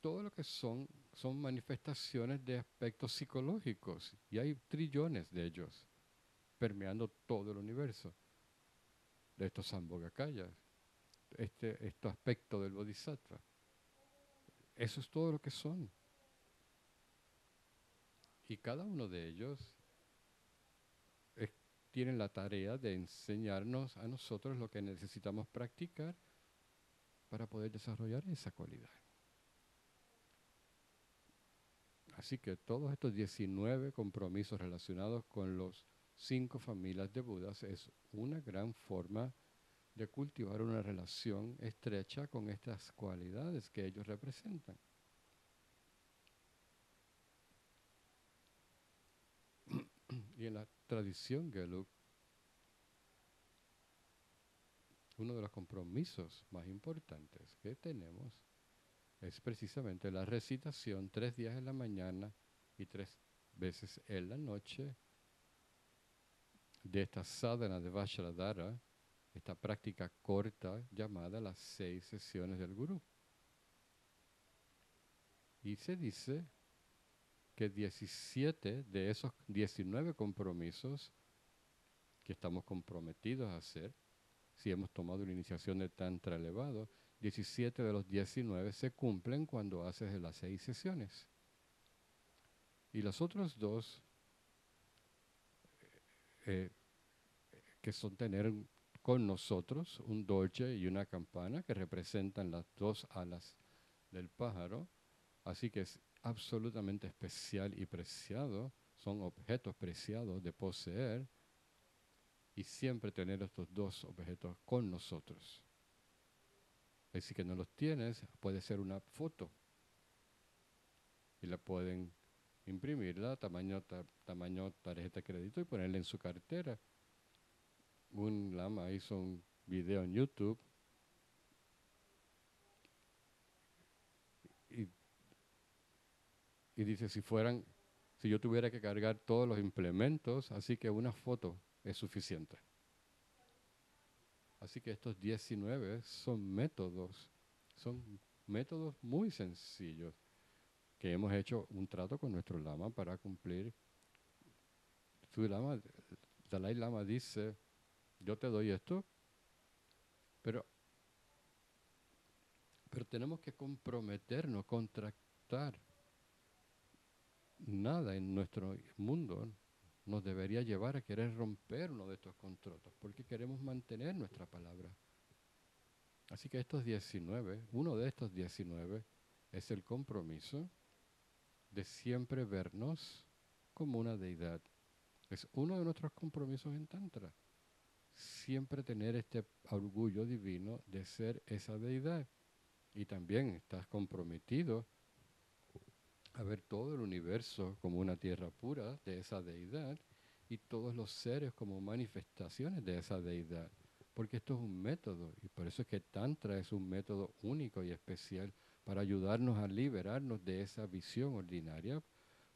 Todo lo que son manifestaciones de aspectos psicológicos, y hay trillones de ellos permeando todo el universo, de estos Sambhogakayas, este aspecto del bodhisattva. Eso es todo lo que son. Y cada uno de ellos tienen la tarea de enseñarnos a nosotros lo que necesitamos practicar para poder desarrollar esa cualidad. Así que todos estos 19 compromisos relacionados con los 5 familias de Budas es una gran forma de cultivar una relación estrecha con estas cualidades que ellos representan. Y en la tradición Gelug, uno de los compromisos más importantes que tenemos es precisamente la recitación 3 días en la mañana y 3 veces en la noche de esta sadhana de Vajradhara, esta práctica corta llamada las 6 sesiones del Gurú. Y se dice que 17 de esos 19 compromisos que estamos comprometidos a hacer, si hemos tomado una iniciación de Tantra elevado, 17 de los 19 se cumplen cuando haces las 6 sesiones. Y los otros 2, que son tener con nosotros un dolce y una campana, que representan las 2 alas del pájaro. Así que es absolutamente especial y preciado, son objetos preciados de poseer, y siempre tener estos 2 objetos con nosotros. Si que no los tienes, puede ser una foto y la pueden imprimirla tamaño tarjeta de crédito y ponerla en su cartera. Un lama hizo un video en YouTube y dice, si yo tuviera que cargar todos los implementos, así que una foto es suficiente. Así que estos 19 son métodos muy sencillos que hemos hecho un trato con nuestro lama para cumplir. Dalai Lama dice, yo te doy esto, pero tenemos que comprometernos, contractar. Nada en nuestro mundo nos debería llevar a querer romper uno de estos contratos, porque queremos mantener nuestra palabra. Así que uno de estos 19 es el compromiso de siempre vernos como una deidad. Es uno de nuestros compromisos en Tantra. Siempre tener este orgullo divino de ser esa deidad. Y también estás comprometido a ver todo el universo como una tierra pura de esa deidad, y todos los seres como manifestaciones de esa deidad. Porque esto es un método, y por eso es que Tantra es un método único y especial para ayudarnos a liberarnos de esa visión ordinaria,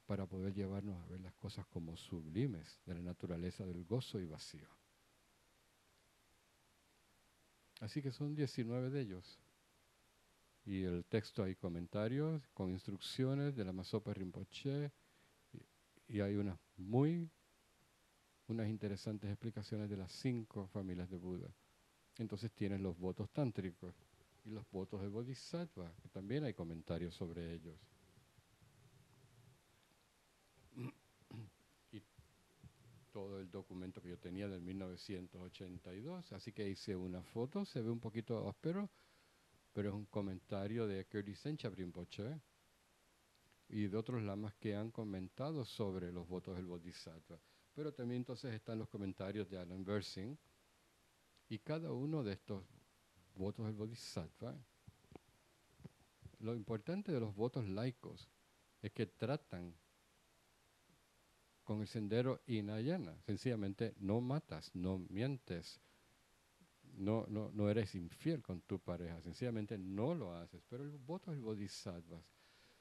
para poder llevarnos a ver las cosas como sublimes de la naturaleza del gozo y vacío. Así que son 19 de ellos. Y el texto hay comentarios con instrucciones de la Masopa Rinpoche, y hay unas interesantes explicaciones de las 5 familias de Buda. Entonces tienes los votos tántricos y los votos del Bodhisattva, que también hay comentarios sobre ellos. Y todo el documento que yo tenía del 1982, así que hice una foto, se ve un poquito áspero, pero es un comentario de Curtis Senchab Rinpoche y de otros lamas que han comentado sobre los votos del Bodhisattva. Pero también entonces están los comentarios de Alan Bersing, y cada uno de estos votos del Bodhisattva, lo importante de los votos laicos es que tratan con el sendero Hinayana. Sencillamente no matas, no mientes, no eres infiel con tu pareja, sencillamente no lo haces. Pero los votos del Bodhisattva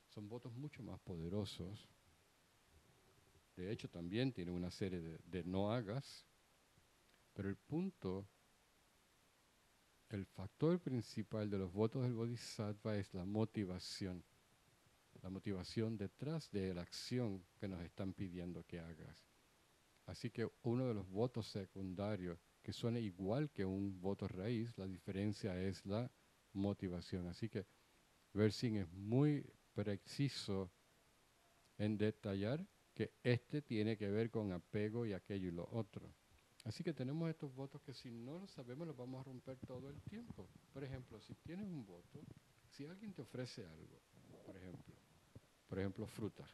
son votos mucho más poderosos. De hecho, también tienen una serie de no hagas, pero el factor principal de los votos del Bodhisattva es la motivación detrás de la acción que nos están pidiendo que hagas. Así que uno de los votos secundarios, que suena igual que un voto raíz, la diferencia es la motivación. Así que Bersing es muy preciso en detallar que este tiene que ver con apego y aquello y lo otro. Así que tenemos estos votos que si no los sabemos los vamos a romper todo el tiempo. Por ejemplo, si tienes un voto, si alguien te ofrece algo, por ejemplo fruta,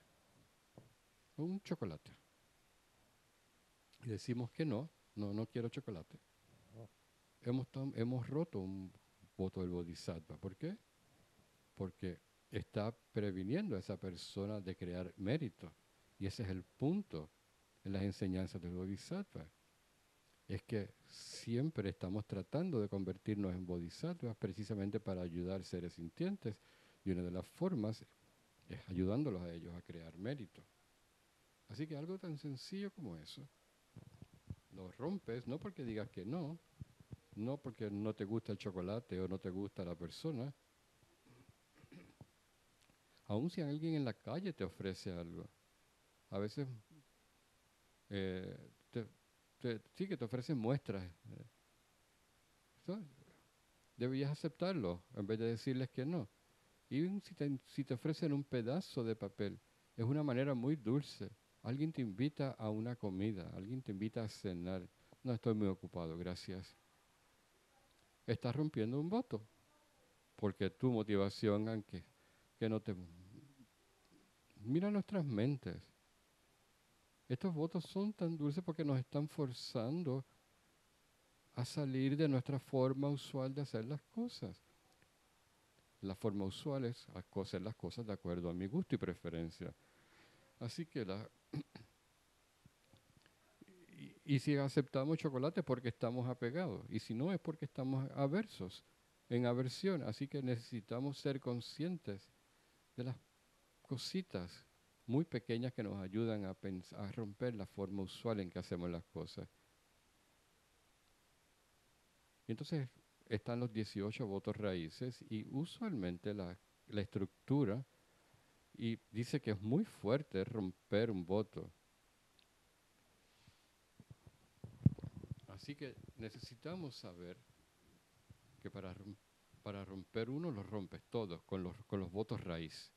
un chocolate, y decimos que no quiero chocolate, hemos roto un voto del Bodhisattva. ¿Por qué? Porque está previniendo a esa persona de crear mérito. Y ese es el punto en las enseñanzas del Bodhisattva. Es que siempre estamos tratando de convertirnos en bodhisattvas precisamente para ayudar seres sintientes. Y una de las formas es ayudándolos a ellos a crear mérito. Así que algo tan sencillo como eso, lo rompes no porque digas que no porque no te gusta el chocolate o no te gusta la persona. Aun si alguien en la calle te ofrece algo, a veces sí que te ofrecen muestras. Debías aceptarlo en vez de decirles que no. Y si te ofrecen un pedazo de papel, es una manera muy dulce. Alguien te invita a una comida, alguien te invita a cenar. No, estoy muy ocupado, gracias. Estás rompiendo un voto, porque tu motivación, aunque que no te... Mira nuestras mentes. Estos votos son tan dulces porque nos están forzando a salir de nuestra forma usual de hacer las cosas. La forma usual es hacer las cosas de acuerdo a mi gusto y preferencia. Así que y si aceptamos chocolate es porque estamos apegados. Y si no es porque estamos aversos, en aversión. Así que necesitamos ser conscientes de las cositas muy pequeñas que nos ayudan a romper la forma usual en que hacemos las cosas. Y entonces están los 18 votos raíces y usualmente la estructura, y dice que es muy fuerte romper un voto. Así que necesitamos saber que para romper uno los rompes todos con los votos raíz.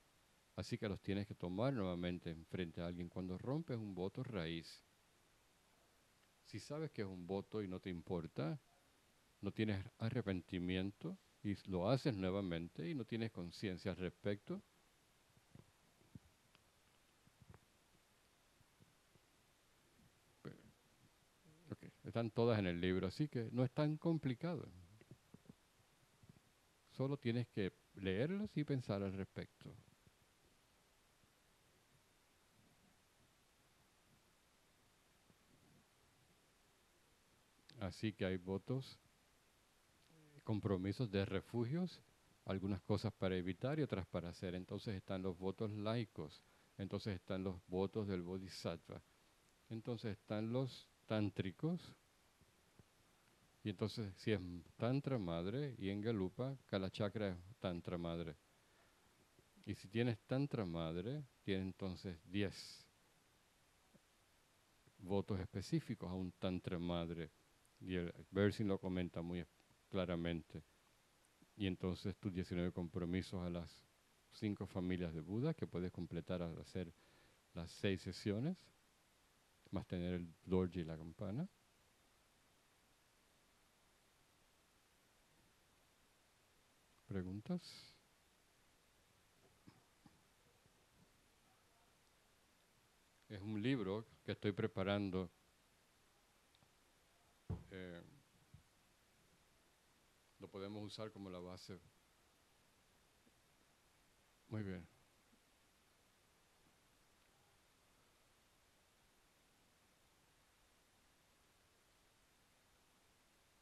Así que los tienes que tomar nuevamente frente a alguien. Cuando rompes un voto raíz, si sabes que es un voto y no te importa, no tienes arrepentimiento y lo haces nuevamente y no tienes conciencia al respecto, okay, están todas en el libro, así que no es tan complicado. Solo tienes que leerlos y pensar al respecto. Así que hay votos, compromisos de refugios, algunas cosas para evitar y otras para hacer. Entonces están los votos laicos, entonces están los votos del Bodhisattva, entonces están los tántricos, y entonces si es Tantra Madre y en Galupa, Kalachakra es Tantra Madre. Y si tienes Tantra Madre, tienes entonces 10 votos específicos a un Tantra Madre. Y el Berzin lo comenta muy claramente. Y entonces tus 19 compromisos a las 5 familias de Buda que puedes completar al hacer las 6 sesiones, más tener el dorje y la campana. ¿Preguntas? Es un libro que estoy preparando. Lo podemos usar como la base. Muy bien.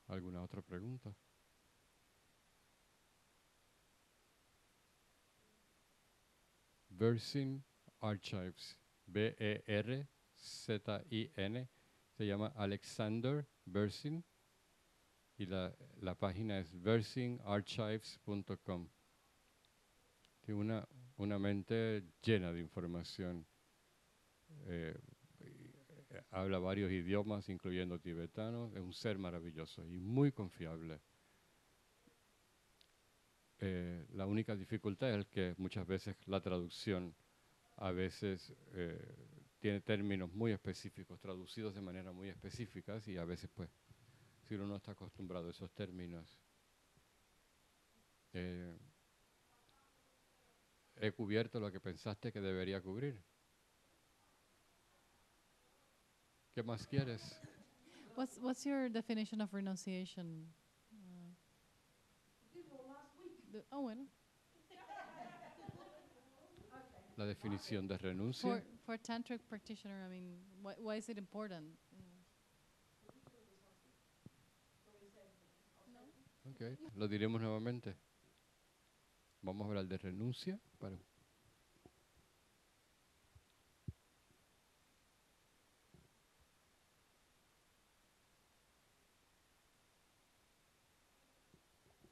¿Alguna otra pregunta? Berzin Archives, Berzin, se llama Alexander Berzin y la página es berzinarchives.com. Tiene una mente llena de información. Habla varios idiomas, incluyendo tibetano. Es un ser maravilloso y muy confiable. La única dificultad es que muchas veces la traducción a veces tiene términos muy específicos, traducidos de manera muy específica, y a veces, pues, si uno no está acostumbrado a esos términos, he cubierto lo que pensaste que debería cubrir. ¿Qué más quieres? What's your definition of renunciation? Oh, bueno. La definición de renuncia. For tantric practitioner, I mean, why is it important? Okay, lo diremos nuevamente. Vamos a hablar de renuncia.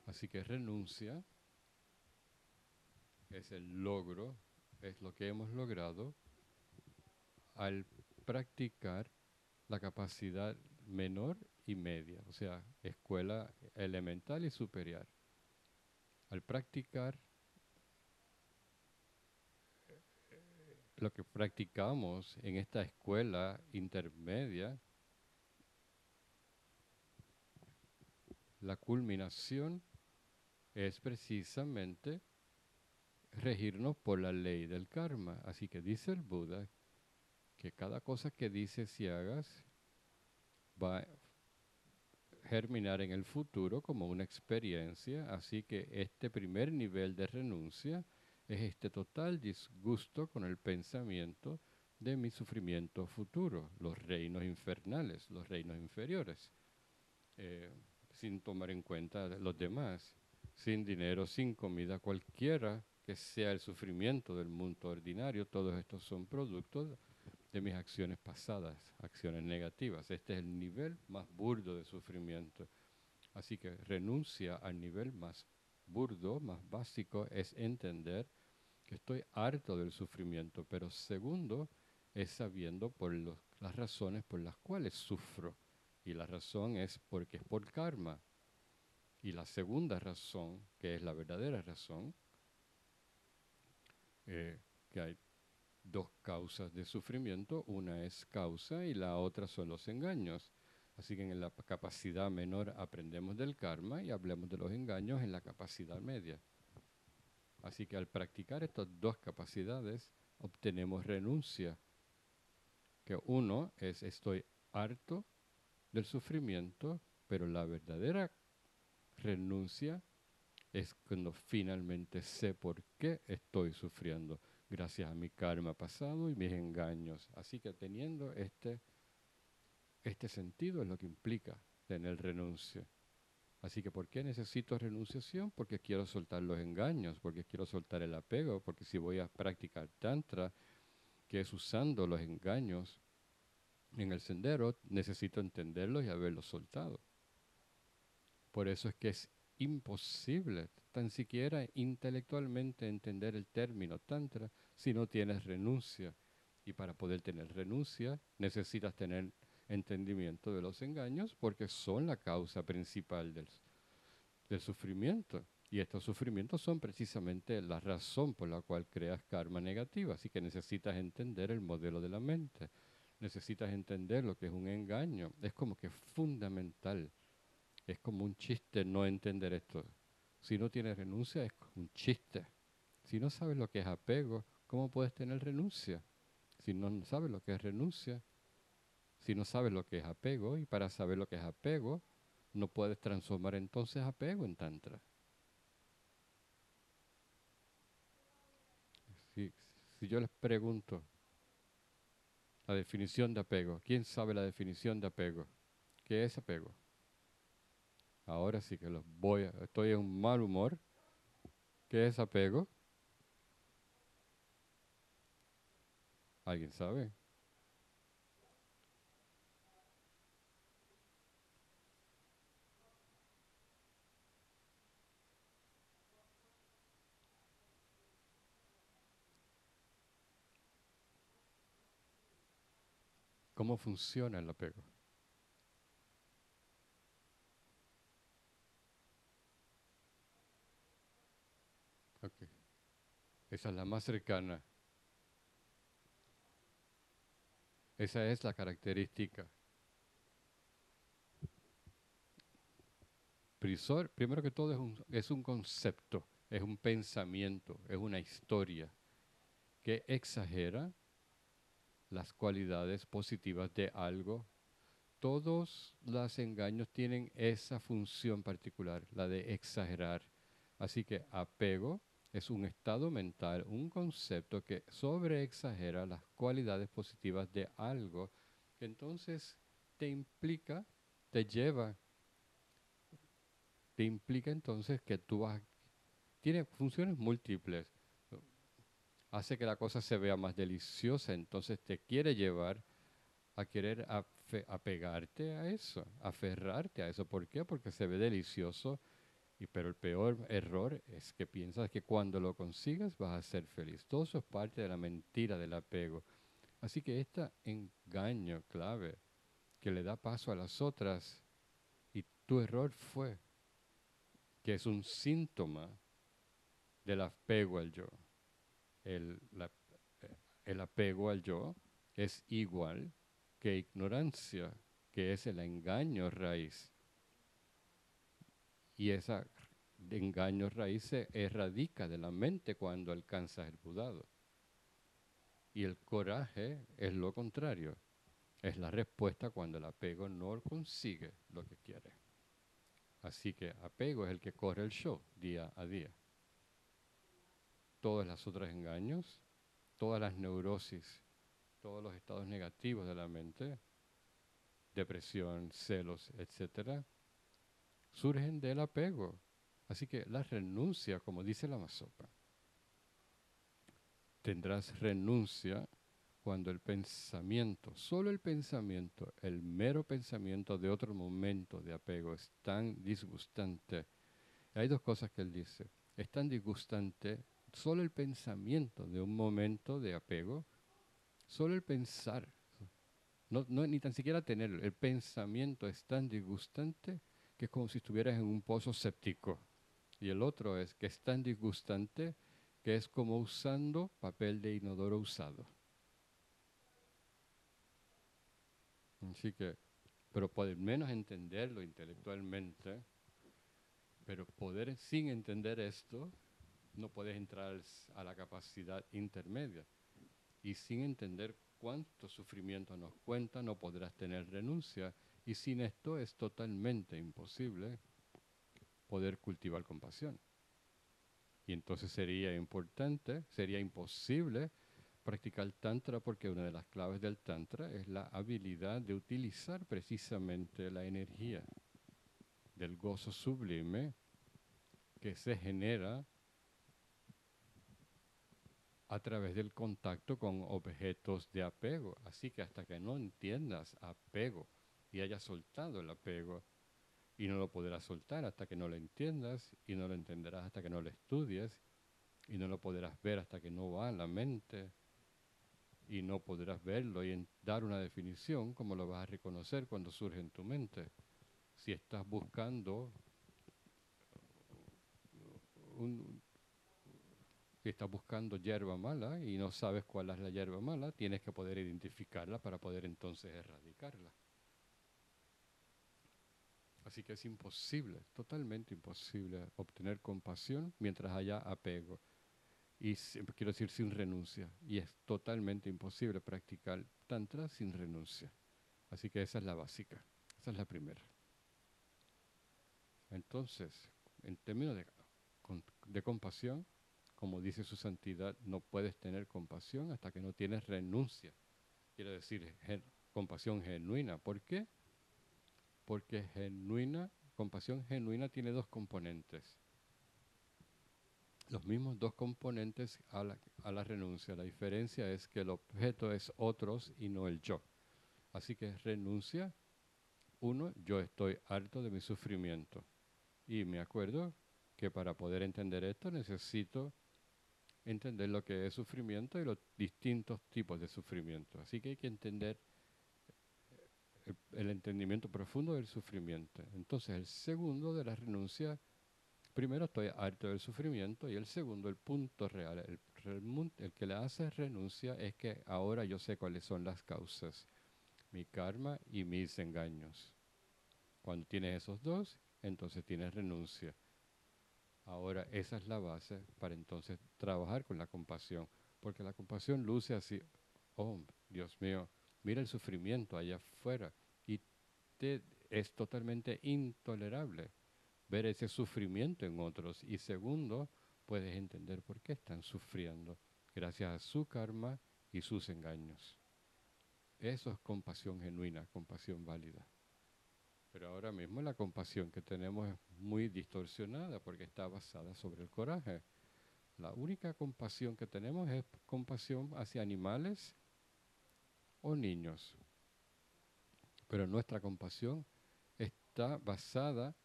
Así que renuncia es el logro, es lo que hemos logrado al practicar la capacidad menor y media, o sea, escuela elemental y superior. Al practicar lo que practicamos en esta escuela intermedia, la culminación es precisamente regirnos por la ley del karma. Así que dice el Buda que cada cosa que dices y hagas va a germinar en el futuro como una experiencia. Así que este primer nivel de renuncia es este total disgusto con el pensamiento de mi sufrimiento futuro, los reinos infernales, los reinos inferiores, sin tomar en cuenta los demás, sin dinero, sin comida, cualquiera que sea el sufrimiento del mundo ordinario, todos estos son productos de mis acciones pasadas, acciones negativas. Este es el nivel más burdo de sufrimiento. Así que renuncia al nivel más burdo, más básico, es entender que estoy harto del sufrimiento, pero segundo es sabiendo por las razones por las cuales sufro. Y la razón es porque es por karma. Y la segunda razón, que es la verdadera razón, que hay dos causas de sufrimiento, una es causa y la otra son los engaños. Así que en la capacidad menor aprendemos del karma y hablemos de los engaños en la capacidad media. Así que al practicar estas dos capacidades obtenemos renuncia, que uno es estoy harto del sufrimiento, pero la verdadera renuncia es cuando finalmente sé por qué estoy sufriendo, gracias a mi karma pasado y mis engaños. Así que teniendo este sentido es lo que implica tener renuncia. Así que, ¿por qué necesito renunciación? Porque quiero soltar los engaños, porque quiero soltar el apego, porque si voy a practicar tantra, que es usando los engaños en el sendero, necesito entenderlos y haberlos soltado. Por eso es que es imposible tan siquiera intelectualmente entender el término tantra si no tienes renuncia. Y para poder tener renuncia necesitas tener entendimiento de los engaños porque son la causa principal del sufrimiento. Y estos sufrimientos son precisamente la razón por la cual creas karma negativa. Así que necesitas entender el modelo de la mente. Necesitas entender lo que es un engaño. Es como que fundamental. Es como un chiste no entender esto. Si no tienes renuncia es un chiste. Si no sabes lo que es apego, ¿cómo puedes tener renuncia? Si no sabes lo que es renuncia, si no sabes lo que es apego, y para saber lo que es apego, no puedes transformar entonces apego en tantra. Si, si yo les pregunto la definición de apego, ¿quién sabe la definición de apego? ¿Qué es apego? Ahora sí que estoy en un mal humor. ¿Qué es apego? ¿Alguien sabe? ¿Cómo funciona el apego? Okay. Esa es la más cercana. Esa es la característica. Primero que todo es un concepto, es un pensamiento, es una historia que exagera las cualidades positivas de algo. Todos los engaños tienen esa función particular, la de exagerar. Así que apego es un estado mental, un concepto que sobreexagera las cualidades positivas de algo, que entonces te implica, te lleva, te implica entonces que tiene funciones múltiples. Hace que la cosa se vea más deliciosa, entonces te quiere llevar a querer apegarte a eso, aferrarte a eso. ¿Por qué? Porque se ve delicioso, pero el peor error es que piensas que cuando lo consigas vas a ser feliz. Todo eso es parte de la mentira del apego. Así que este engaño clave que le da paso a las otras, y tu error fue que es un síntoma del apego al yo. El, la- el apego al yo es igual que ignorancia, que es el engaño raíz. Y ese engaño raíz se erradica de la mente cuando alcanzas el Budado. Y el coraje es lo contrario. Es la respuesta cuando el apego no consigue lo que quiere. Así que apego es el que corre el show día a día. Todos los otros engaños, todas las neurosis, todos los estados negativos de la mente, depresión, celos, etcétera, surgen del apego. Así que la renuncia, como dice la Masopa, tendrás renuncia cuando el pensamiento, solo el pensamiento, el mero pensamiento de otro momento de apego es tan disgustante. Hay dos cosas que él dice. Es tan disgustante solo el pensamiento de un momento de apego, solo el pensar, ni tan siquiera tenerlo. El pensamiento es tan disgustante que es como si estuvieras en un pozo séptico. Y el otro es que es tan disgustante que es como usando papel de inodoro usado. Así que, pero poder menos entenderlo intelectualmente, pero poder sin entender esto, no puedes entrar a la capacidad intermedia. Y sin entender cuánto sufrimiento nos cuenta, no podrás tener renuncia. Y sin esto es totalmente imposible poder cultivar compasión. Y entonces sería imposible practicar el Tantra porque una de las claves del Tantra es la habilidad de utilizar precisamente la energía del gozo sublime que se genera a través del contacto con objetos de apego. Así que hasta que no entiendas apego y hayas soltado el apego, y no lo podrás soltar hasta que no lo entiendas, y no lo entenderás hasta que no lo estudies, y no lo podrás ver hasta que no va a la mente, y no podrás verlo y dar una definición, como lo vas a reconocer cuando surge en tu mente. Si estás buscando un, si estás buscando hierba mala y no sabes cuál es la hierba mala, tienes que poder identificarla para poder entonces erradicarla. Así que es imposible, totalmente imposible obtener compasión mientras haya apego. Y quiero decir sin renuncia. Y es totalmente imposible practicar tantra sin renuncia. Así que esa es la básica. Esa es la primera. Entonces, en términos de compasión, como dice su santidad, no puedes tener compasión hasta que no tienes renuncia. Quiere decir compasión genuina. ¿Por qué? Porque compasión genuina tiene dos componentes. Los mismos dos componentes a la renuncia. La diferencia es que el objeto es otros y no el yo. Así que renuncia. Uno, yo estoy harto de mi sufrimiento. Y me acuerdo que para poder entender esto necesito entender lo que es sufrimiento y los distintos tipos de sufrimiento. Así que hay que entender el entendimiento profundo del sufrimiento. Entonces, el segundo de la renuncia, primero estoy harto del sufrimiento y el segundo, el punto real, el que le hace renuncia es que ahora yo sé cuáles son las causas, mi karma y mis engaños. Cuando tienes esos dos, entonces tienes renuncia. Ahora, esa es la base para entonces trabajar con la compasión, porque la compasión luce así, oh, Dios mío, mira el sufrimiento allá afuera y es totalmente intolerable ver ese sufrimiento en otros. Y segundo, puedes entender por qué están sufriendo, gracias a su karma y sus engaños. Eso es compasión genuina, compasión válida. Pero ahora mismo la compasión que tenemos es muy distorsionada porque está basada sobre el coraje. La única compasión que tenemos es compasión hacia animales o niños. Pero nuestra compasión está basada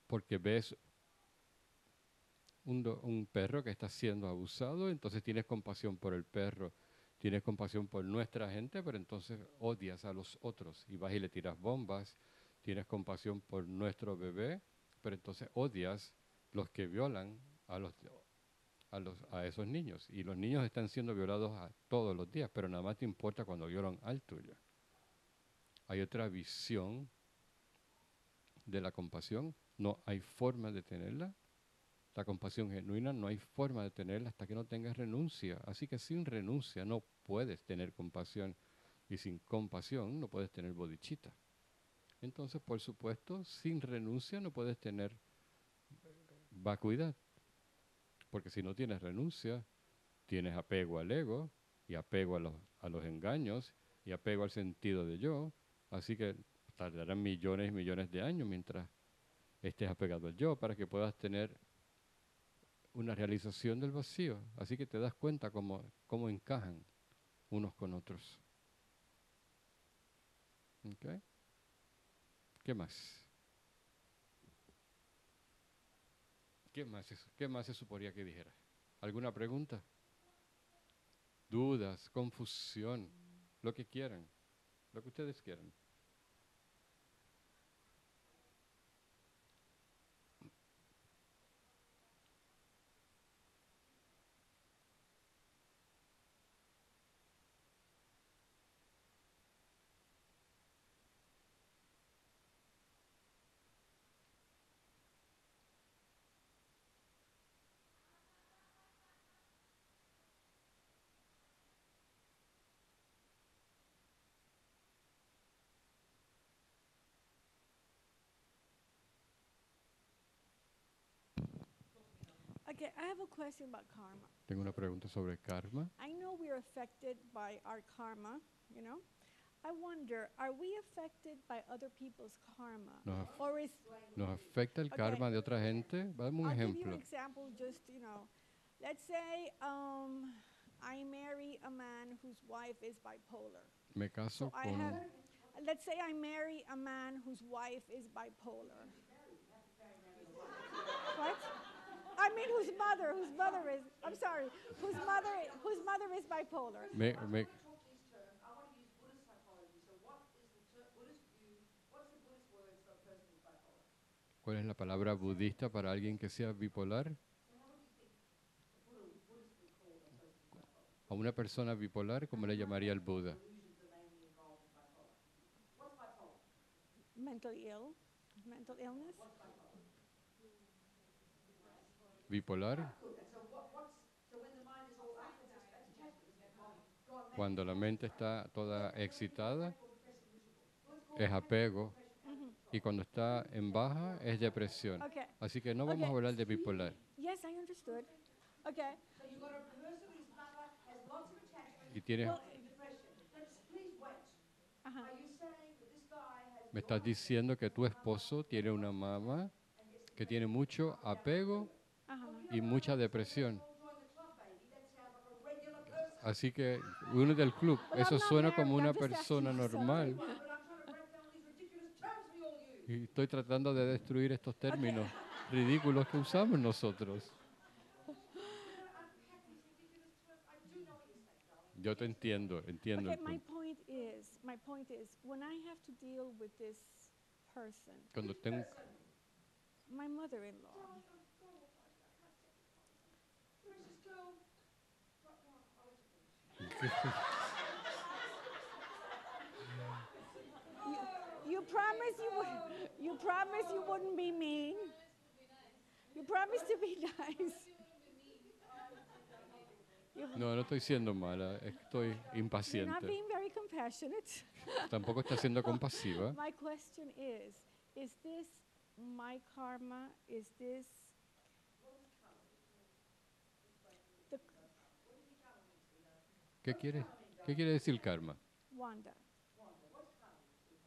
porque ves un perro que está siendo abusado, entonces tienes compasión por el perro, tienes compasión por nuestra gente, pero entonces odias a los otros y vas y le tiras bombas, tienes compasión por nuestro bebé, pero entonces odias los que violan a esos niños. Y los niños están siendo violados todos los días, pero nada más te importa cuando violan al tuyo. Hay otra visión de la compasión, no hay forma de tenerla. La compasión genuina no hay forma de tenerla hasta que no tengas renuncia. Así que sin renuncia no puedes tener compasión. Y sin compasión no puedes tener bodhicitta. Entonces, por supuesto, sin renuncia no puedes tener vacuidad. Porque si no tienes renuncia, tienes apego al ego y apego a los engaños y apego al sentido de yo. Así que tardarán millones y millones de años mientras estés apegado al yo para que puedas tener una realización del vacío. Así que te das cuenta cómo encajan unos con otros. ¿Okay? ¿Qué más? ¿Qué más se suponía que dijera? ¿Alguna pregunta? ¿Dudas? ¿Confusión? Lo que quieran. Lo que ustedes quieran. Okay, I have a question about karma. Tengo una pregunta sobre karma. I know we're affected by our karma, you know. I wonder, are we affected by other people's karma? Nos, af- Or is, nos afecta el Okay. karma de otra gente. Dame un I'll give you an ejemplo. example, just, you know, let's say I marry a man whose wife is bipolar. Me caso So I con... have, let's say I marry a man whose wife is bipolar. What? I mean, whose mother is, I'm sorry, whose mother is bipolar. me- I me- want to talk these terms. I want to use Buddhist psychology. So what is the Buddhist view? What's the Buddhist words for a person who's bipolar? ¿Cuál es la palabra budista para alguien que sea bipolar? So how would you think the Buddhist would call a person who's bipolar? A una persona bipolar, ¿cómo le llamaría el Buda? Delusions are mainly involved in bipolar. What's bipolar? Mental illness. What's bipolar? Bipolar, Good. And so so when the mind is all up, that's attachment, isn't it? Go on, cuando la mente está toda excitada, or depressed and miserable. Well, let's call es apego. Y cuando está en baja, es depresión. Okay. Así que no vamos a Okay. hablar de bipolar. Yes, I understood. Okay. So you've got a person whose mother has lots of attachment Y tienes, and depression. Please wait. Uh-huh. Are you saying that this guy has me estás diciendo que tu esposo tiene una mamá que tiene mucho apego Uh-huh. y mucha depresión. all joined the club, baby? That sounds like a regular person. Así que uno del club, But eso I'm not suena como married, una I'm just persona asking you normal. But I'm trying to break down these ridiculous terms we all use. Y estoy tratando de destruir estos términos ridículos que usamos nosotros. Unpack these ridiculous terms. I do know what you're saying, darling. Yo te entiendo, entiendo Okay, el my punto. point is, when I have to deal with this person, Cuando tengo, my mother-in-law, Precious girl. Right, go on. I'll let you finish. you promised you wouldn't be mean. You promised to be nice. no estoy siendo mala, estoy You're not impaciente. being very compassionate. Tampoco está siendo compasiva. My question is this my karma? Is this the ¿Qué quiere decir karma? Wanda?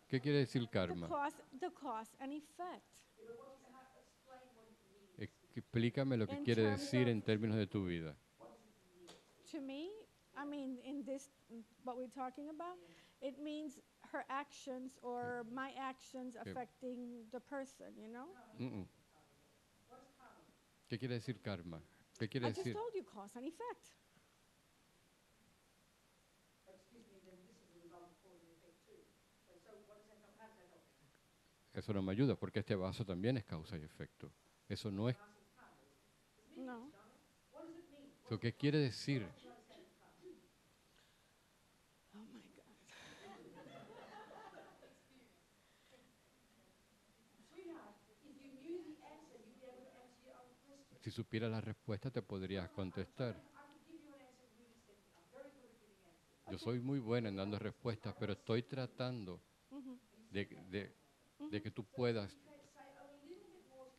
¿Qué quiere decir karma? The cause and effect. Explícame lo que In quiere terms decir of- en términos de tu vida. To me, I mean, in this, what we're talking about, it means her actions or my actions affecting the person, you know? Mm, mm. ¿Qué quiere decir karma? ¿Qué quiere I just decir? told you cause and effect. Excuse me, then this is the result of cause and effect too. So what does that help? How does that help? Eso no me ayuda porque este vaso también es causa y efecto. Eso no es. No. So, ¿qué quiere decir? Oh my God. Sweetheart, if you knew the answer, you'd be able to answer your own question. Si supieras la respuesta, te podrías contestar. I could give you an answer really simply. I'm very good at giving answers. Yo soy muy buena en dando respuestas, pero estoy tratando de que tú puedas,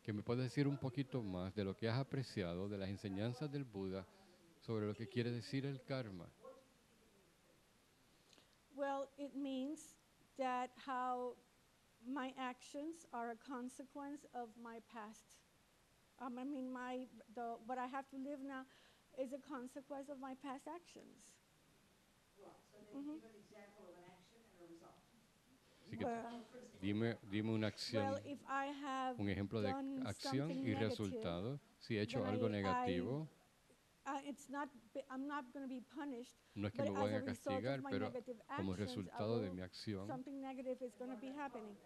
que me puedas decir un poquito más de lo que has apreciado de las enseñanzas del Buda sobre lo que quiere decir el karma. Well, it means that how my actions are a consequence of my past. I mean, what I have to live now is a consequence of my past actions. Right, so then give an example of an action and a result. Así que Well, dime una acción, well, if I have un ejemplo de done acción something y negative, resultado. Si he hecho then algo I- negativo, I'm not going to be punished, no es que but me as vayan a a result castigar, of my pero negative como actions, resultado de mi acción. something negative is going to be happening.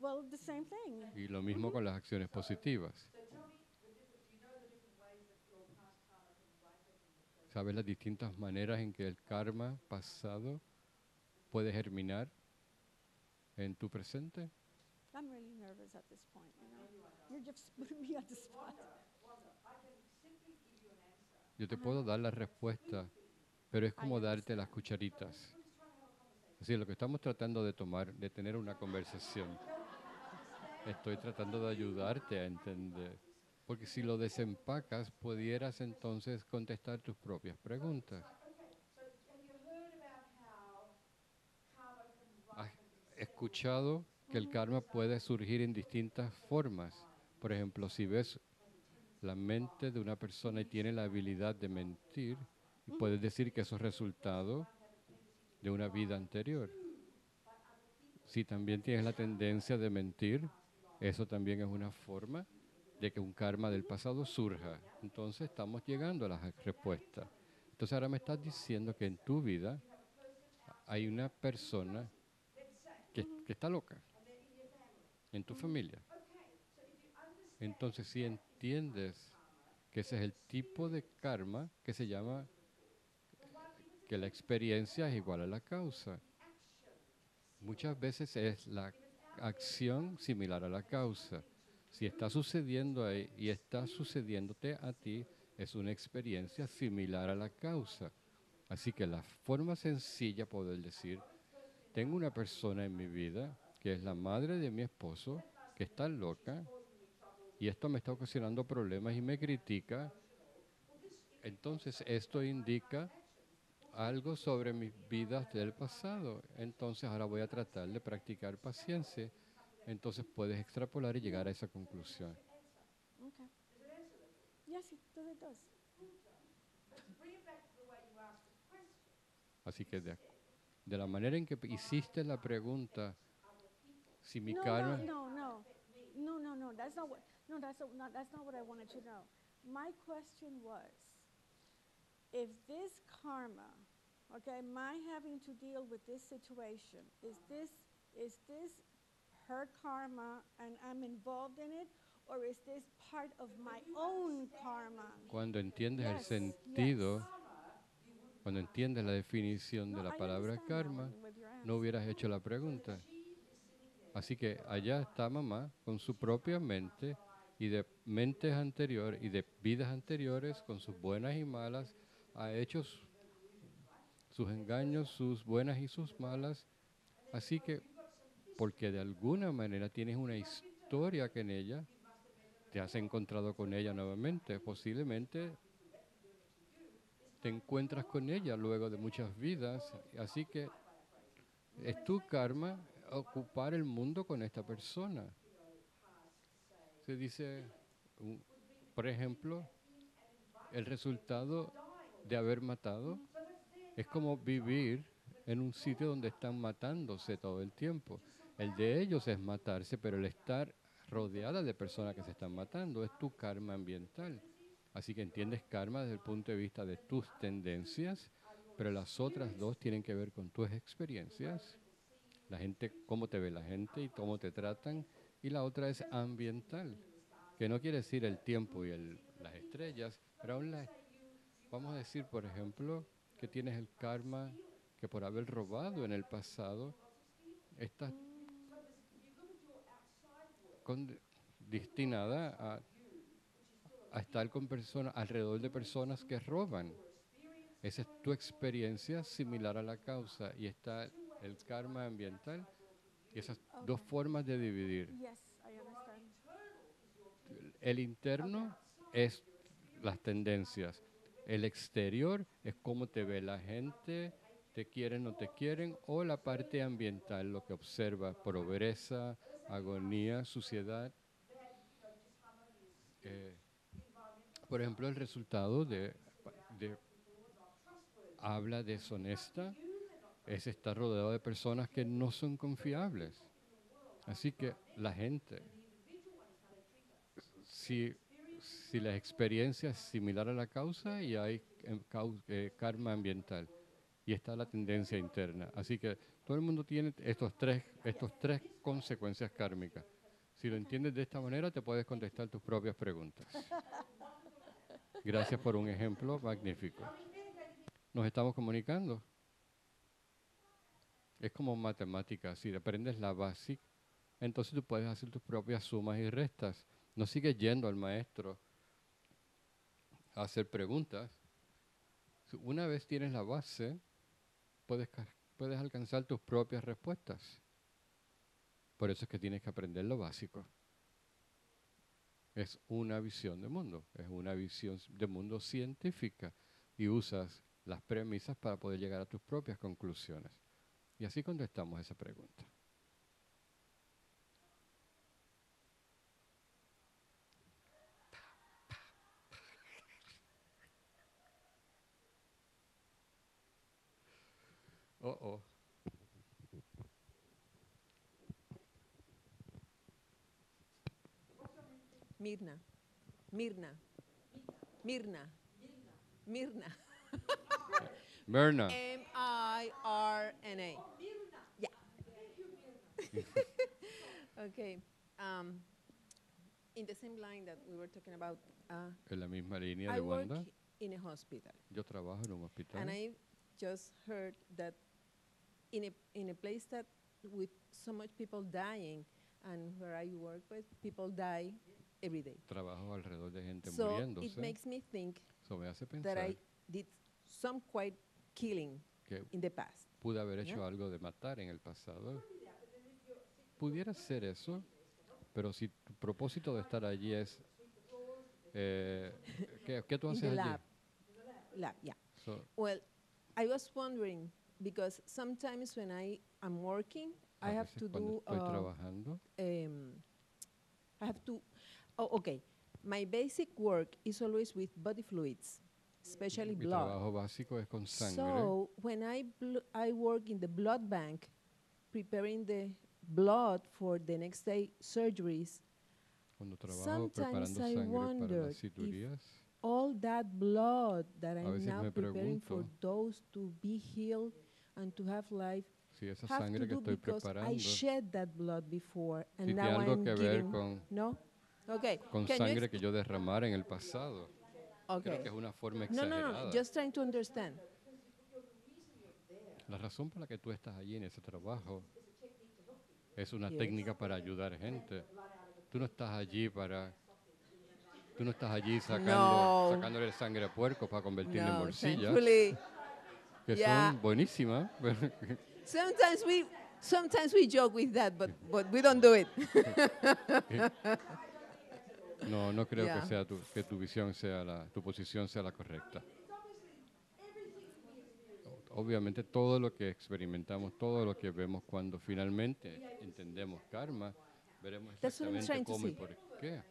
Well, the same thing. Y lo mismo con las acciones positivas. So tell me the difference. You know the different ways that your past karma can ripen in the present. ¿Sabes las distintas maneras en que el karma pasado puede germinar en tu presente? I'm really nervous at this point, you know. You're just putting me on the spot. Wanda, I can simply give you an answer. Yo te puedo dar la respuesta, pero es como darte las cucharitas. Así, lo que estamos tratando de tener una conversación. Estoy tratando de ayudarte a entender. Porque si lo desempacas, pudieras entonces contestar tus propias preguntas. Okay, so have you heard about how karma can Has ripen in several escuchado que el karma puede surgir en distintas formas. Por ejemplo, si ves la mente de una persona y tiene la habilidad de mentir, y puedes decir que eso es resultado de una vida anterior. Si también tienes la tendencia de mentir, eso también es una forma de que un karma del pasado surja. Entonces estamos llegando a la respuesta. Entonces ahora me estás diciendo que en tu vida hay una persona que está loca and they're in your family. en tu familia. Okay, so if you understand Entonces si that is the kind of entiendes karma, que ese es el tipo de karma que se llama then why give it to que la them? experiencia es igual a la causa. The action. Muchas veces es la acción similar a la causa. Si está sucediendo ahí y está sucediéndote a ti, es una experiencia similar a la causa. Así que la forma sencilla poder decir, tengo una persona en mi vida que es la madre de mi esposo, que está loca, y esto me está ocasionando problemas y me critica. Entonces esto indica algo sobre mis vidas del pasado. Entonces ahora voy a tratar de practicar paciencia. Entonces puedes extrapolar y llegar a esa conclusión. Okay. Does it answer that for you? Yes, it does. But to bring it back to the way you asked the question, Así que de la manera en que hiciste la pregunta, si mi No, karma, no, no, no, no, no. That's not what. No, that's not what I wanted to know. My question was, if this karma, okay, my having to deal with this situation, is this her karma and I'm involved in it, or is this part of my own karma? cuando entiendes el Yes, sentido, yes. cuando entiendes la definición de No, la I palabra understand now karma, with your no answer. hubieras hecho la pregunta. Así que allá está mamá con su propia mente y de mentes anteriores y de vidas anteriores, con sus buenas y malas, ha hecho sus engaños, sus buenas y sus malas. Así que, porque de alguna manera tienes una historia que en ella, te has encontrado con ella nuevamente. Posiblemente te encuentras con ella luego de muchas vidas. Así que es tu karma ocupar el mundo con esta persona. Se dice, por ejemplo, el resultado de haber matado es como vivir en un sitio donde están matándose todo el tiempo. El de ellos es matarse, pero el estar rodeada de personas que se están matando es tu karma ambiental. Así que entiendes karma desde el punto de vista de tus tendencias, pero las otras dos tienen que ver con tus experiencias, la gente, cómo te ve la gente y cómo te tratan, y la otra es ambiental, que no quiere decir el tiempo y las estrellas, pero aún vamos a decir, por ejemplo, que tienes el karma que por haber robado en el pasado, estás destinada a estar con personas, alrededor de personas que roban. Esa es tu experiencia similar a la causa y está el karma ambiental y esas dos Okay. formas de dividir. Yes, I understand. El interno es las tendencias. El exterior es cómo te ve la gente, te quieren o no te quieren, o la parte ambiental, lo que observa, pobreza, agonía, suciedad. Eh, por ejemplo, el resultado de habla deshonesta es estar rodeado de personas que no son confiables. Así que la gente, si, si la experiencia es similar a la causa y hay karma ambiental y está la tendencia interna. Así que todo el mundo tiene estos tres consecuencias kármicas. Si lo entiendes de esta manera, te puedes contestar tus propias preguntas. Gracias por un ejemplo magnífico. Nos estamos comunicando. Es como matemáticas. Si aprendes la básica, entonces tú puedes hacer tus propias sumas y restas. No sigues yendo al maestro a hacer preguntas. Una vez tienes la base, puedes alcanzar tus propias respuestas. Por eso es que tienes que aprender lo básico. es una visión de mundo, es una visión de mundo científica y usas las premisas para poder llegar a tus propias conclusiones. Y así contestamos esa pregunta. Oh, oh. Mirna. Mirna. Mirna. Mirna. Myrna, Mirna. Yeah. Okay. In the same line that we were talking about, en la misma línea I de work Wanda, in a hospital, yo trabajo en un and hospital I just heard that in a place that with so much people dying, and where I work with, people die every day. trabajo alrededor de gente So it muriéndose. makes me think Eso me hace that pensar I did some quite killing que in the past. pude haber hecho Yeah. algo de matar en el pasado. Pudiera ser eso, pero si tu propósito de estar allí es... ¿qué tú In haces the allí? lab, yeah. So, Well, I was wondering because sometimes when I am working, a I have veces to cuando do. estoy trabajando, I have to. Oh, okay. My basic work is always with body fluids, especially mi blood. trabajo básico es con sangre. So when I work in the blood bank, preparing the blood for the next day surgeries, Cuando trabajo sometimes preparando I sangre para wondered las cirugías, all that blood that A I'm veces now me preparing for pregunto those to be healed and to have life si esa have sangre to que do estoy because I preparando, shed that blood before and si tiene now algo I'm que ver giving. con No? Okay. con Can you sangre que yo derramara en el pasado. Creo Okay. que es una forma No, exagerada. just trying to understand. La razón por la que tú estás allí en ese trabajo es una Yes. técnica para ayudar gente. Tú no estás allí No. sacándole sangre a puerco para convertirla en No, morcillas, thankfully. que Yeah. son buenísimas. Sometimes we joke with that, but we don't do it. No creo Yeah. que tu visión tu posición sea la correcta. Obviamente todo lo que experimentamos, todo lo que vemos cuando finalmente entendemos karma, veremos That's what I'm exactamente trying to cómo y see. por qué.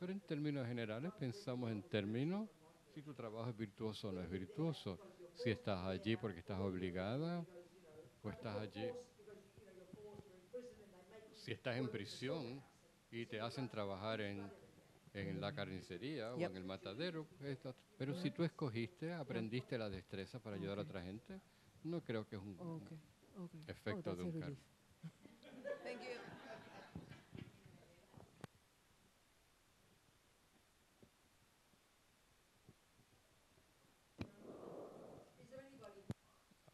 Pero en términos generales pensamos en términos si tu trabajo es virtuoso o no es virtuoso, si estás allí porque estás obligada o estás allí si estás en prisión y te hacen trabajar en la carnicería o Yep. en el matadero, pero si tú escogiste, aprendiste la destreza para ayudar a Okay. otra gente, no creo que es un Okay. Okay. efecto that's de a un relief. karma. Thank you.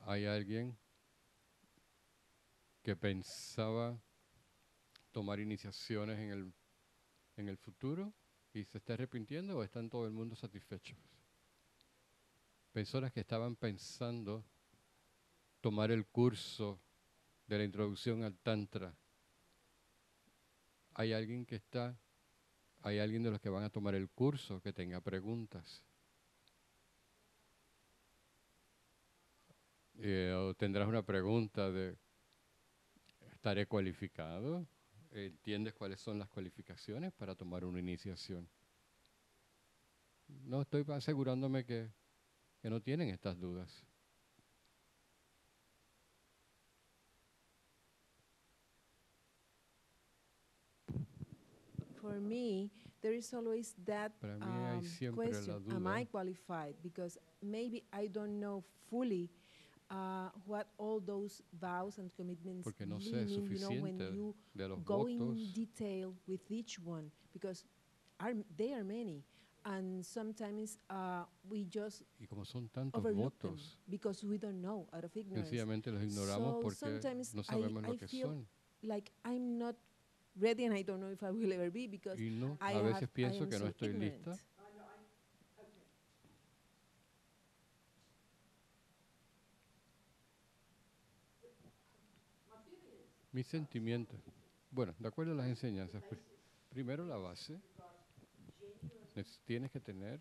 Hay alguien que pensaba tomar iniciaciones en el futuro y se está arrepintiendo o están todo el mundo satisfechos. Personas que estaban pensando tomar el curso de la introducción al Tantra. Hay alguien de los que van a tomar el curso que tenga preguntas. O tendrás una pregunta de, ¿estaré cualificado? ¿Entiendes cuáles son las cualificaciones para tomar una iniciación? No estoy asegurándome que no tienen estas dudas. For me, there is always that Para mí hay siempre la question, am duda. I qualified? Because maybe I don't know fully what all those vows and commitments Porque no really sé mean, when suficiente you de los go in votos. detail with each one, because they are many. And sometimes we just Y como son tantos overlook them votos, because we don't know, out of ignorance. sencillamente los ignoramos So porque sometimes no sabemos I lo que feel son. like I'm not ready, and I don't know if I will ever be, because Y no, I a veces I pienso am que no so estoy ignorant. lista. Mis sentimientos. Bueno, de acuerdo a las enseñanzas, primero la base tienes que tener,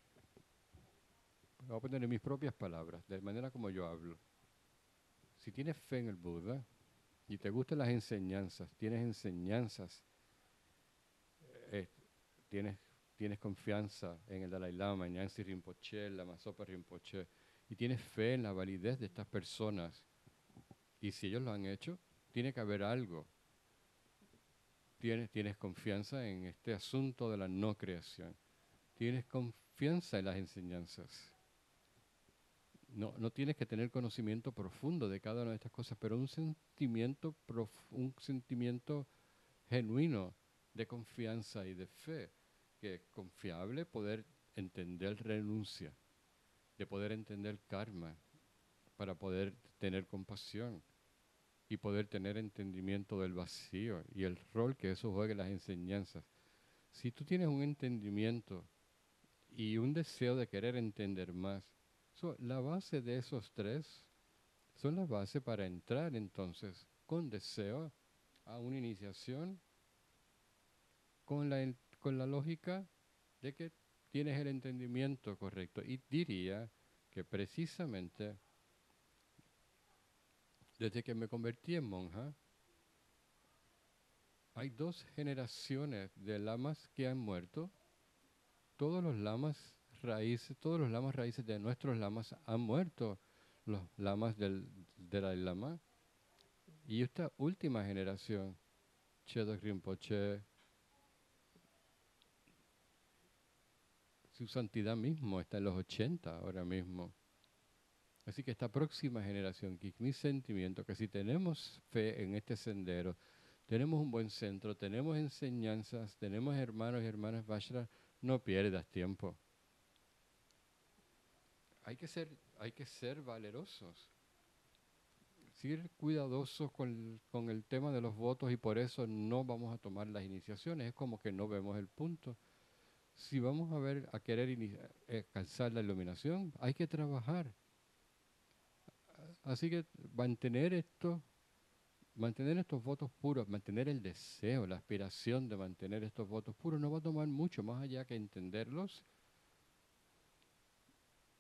voy a poner en mis propias palabras, de manera como yo hablo. Si tienes fe en el Buda y te gustan las enseñanzas, tienes enseñanzas, eh, tienes, tienes confianza en el Dalai Lama, en Nyingsi Rinpoche, en Lama Zopa Rinpoche, y tienes fe en la validez de estas personas, y si ellos lo han hecho, tiene que haber algo. Tienes confianza en este asunto de la no creación. Tienes confianza en las enseñanzas. No tienes que tener conocimiento profundo de cada una de estas cosas, pero un sentimiento genuino de confianza y de fe, que es confiable poder entender renuncia, de poder entender karma, para poder tener compasión y poder tener entendimiento del vacío y el rol que eso juega en las enseñanzas. Si tú tienes un entendimiento y un deseo de querer entender más, la base de esos tres son las bases para entrar entonces con deseo a una iniciación, con la lógica de que tienes el entendimiento correcto. Y diría que precisamente desde que me convertí en monja, hay 2 generaciones de lamas que han muerto. Todos los lamas raíces de nuestros lamas han muerto. Los lamas del Dalai Lama. Y esta última generación, Chögyam Rinpoche, su santidad mismo está en los 80 ahora mismo. Así que esta próxima generación, que es mi sentimiento, que si tenemos fe en este sendero, tenemos un buen centro, tenemos enseñanzas, tenemos hermanos y hermanas Vajra, no pierdas tiempo. Hay que ser valerosos, ser cuidadosos con el tema de los votos, y por eso no vamos a tomar las iniciaciones. Es como que no vemos el punto. Si vamos a querer alcanzar la iluminación, hay que trabajar. Así que mantener estos votos puros, mantener el deseo, la aspiración de mantener estos votos puros, no va a tomar mucho más allá que entenderlos.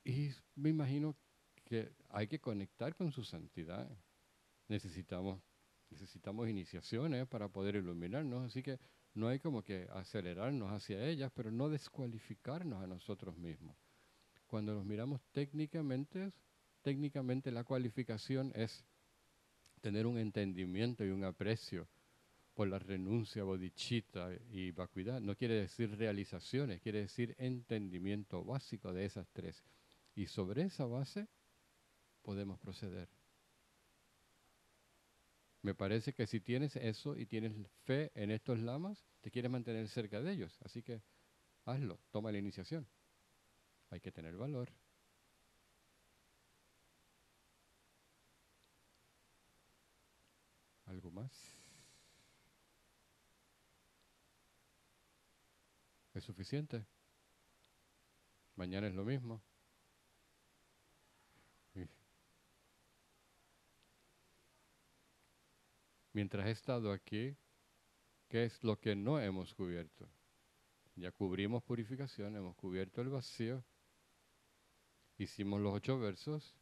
Y me imagino que hay que conectar con su santidad. Necesitamos iniciaciones para poder iluminarnos, así que no hay como que acelerarnos hacia ellas, pero no descualificarnos a nosotros mismos. Cuando nos miramos técnicamente la cualificación es tener un entendimiento y un aprecio por la renuncia, bodhicitta y vacuidad. No quiere decir realizaciones, quiere decir entendimiento básico de esas 3. Y sobre esa base podemos proceder. Me parece que si tienes eso y tienes fe en estos lamas, te quieres mantener cerca de ellos. Así que hazlo, toma la iniciación. Hay que tener valor. ¿Algo más? ¿Es suficiente? Mañana es lo mismo. Mientras he estado aquí, ¿qué es lo que no hemos cubierto? Ya cubrimos purificación, hemos cubierto el vacío, hicimos los 8 versos.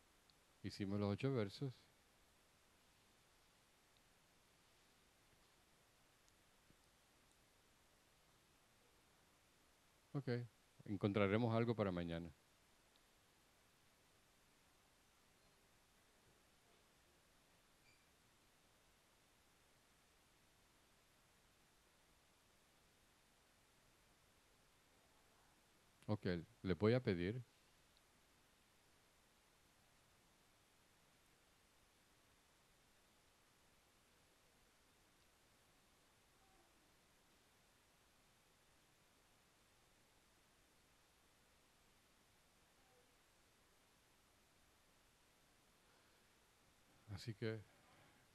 Ok, encontraremos algo para mañana. Ok, le voy a pedir así que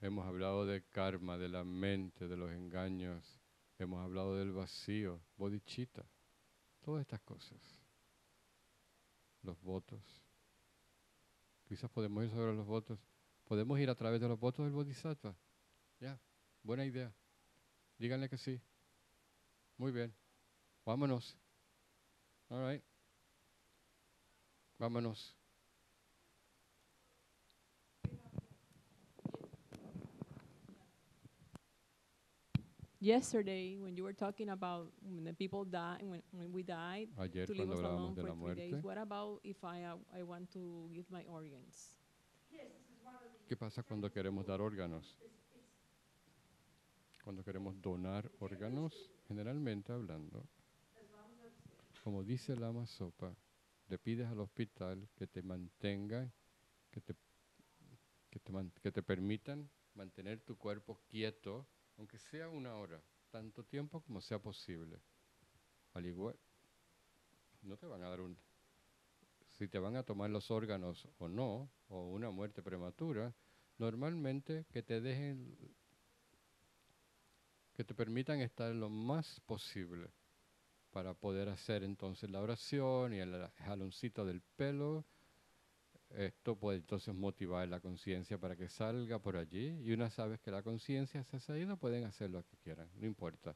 hemos hablado de karma, de la mente, de los engaños, hemos hablado del vacío, bodhicitta, todas estas cosas, los votos. Quizás podemos ir sobre los votos, podemos ir a través de los votos del bodhisattva. Ya, buena idea. Díganle que sí. Muy bien, vámonos. All right. Vámonos. Yesterday, when you were talking about when the people die, when we died, Ayer to leave cuando us hablábamos alone de for la 3 days. muerte, What about if I want to give my organs? ¿qué pasa cuando queremos dar órganos? Cuando queremos donar órganos, generalmente hablando, como dice Lama Zopa, le pides al hospital que te mantengan, que te permitan mantener tu cuerpo quieto, aunque sea 1 hora, tanto tiempo como sea posible. Al igual, no te van a dar si te van a tomar los órganos o no, o una muerte prematura, normalmente que te dejen, que te permitan estar lo más posible para poder hacer entonces la oración y el jaloncito del pelo. Esto puede entonces motivar la conciencia para que salga por allí, y una vez que la conciencia se ha ido, pueden hacer lo que quieran, no importa.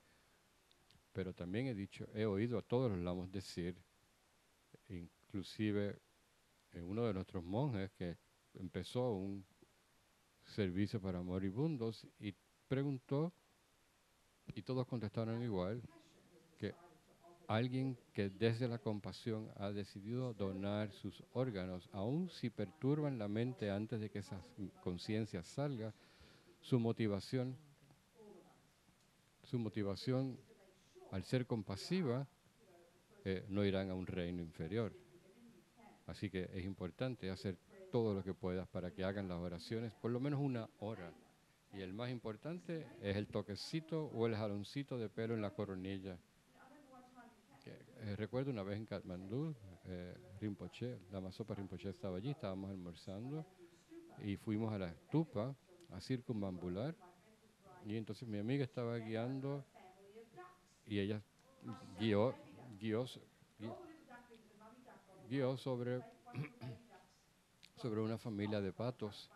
Pero también he oído a todos los lamas decir, inclusive uno de nuestros monjes que empezó un servicio para moribundos y preguntó, y todos contestaron igual, que alguien que desde la compasión ha decidido donar sus órganos, aun si perturban la mente antes de que esa conciencia salga, su motivación al ser compasiva, no irán a un reino inferior. Así que es importante hacer todo lo que puedas para que hagan las oraciones por lo menos 1 hora. Y el más importante es el toquecito o el jaloncito de pelo en la coronilla. Recuerdo una vez en Katmandú, Rinpoche, Lama Zopa Rinpoche estaba allí, estábamos almorzando y fuimos a la estupa a circunambular, y entonces mi amiga estaba guiando y ella guió, guió, guió sobre una familia de patos.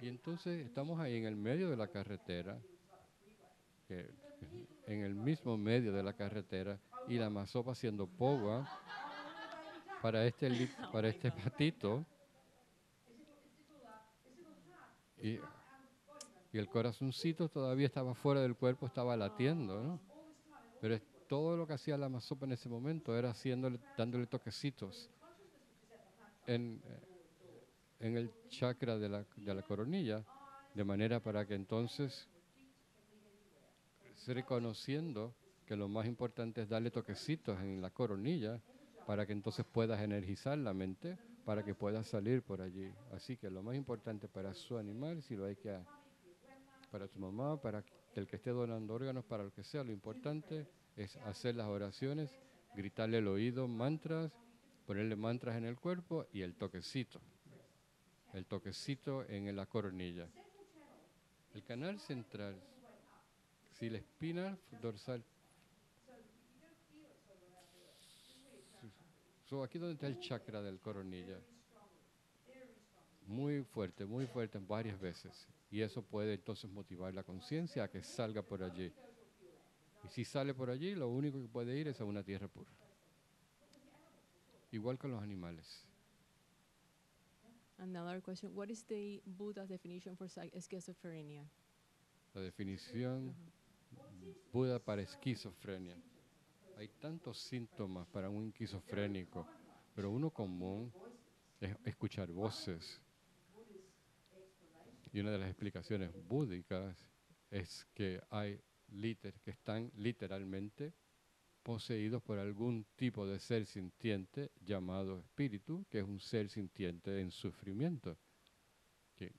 Y entonces estamos ahí en el medio de la carretera, que, en el mismo medio de la carretera, y la masopa haciendo powa para este patito, y, y el corazoncito todavía estaba fuera del cuerpo, estaba latiendo, ¿no? Pero todo lo que hacía la masopa en ese momento era dándole toquecitos en, en el chakra de la coronilla, de manera para que entonces, reconociendo que lo más importante es darle toquecitos en la coronilla, para que entonces puedas energizar la mente, para que puedas salir por allí. Así que lo más importante para su animal, si lo hay que, para tu mamá, para el que esté donando órganos, para lo que sea, lo importante es hacer las oraciones, gritarle al oído mantras, ponerle mantras en el cuerpo y el toquecito en la coronilla. El canal central, si la espina dorsal, aquí donde está el chakra del coronilla, muy fuerte varias veces. Y eso puede entonces motivar la conciencia a que salga por allí. Y si sale por allí, lo único que puede ir es a una tierra pura. Igual con los animales. Another question: what is the Buddha's definition for schizophrenia? La definición Buda para esquizofrenia. Hay tantos síntomas para un esquizofrénico, pero uno común es escuchar voces. Y una de las explicaciones búdicas es que hay que están literalmente poseídos por algún tipo de ser sintiente llamado espíritu, que es un ser sintiente en sufrimiento, que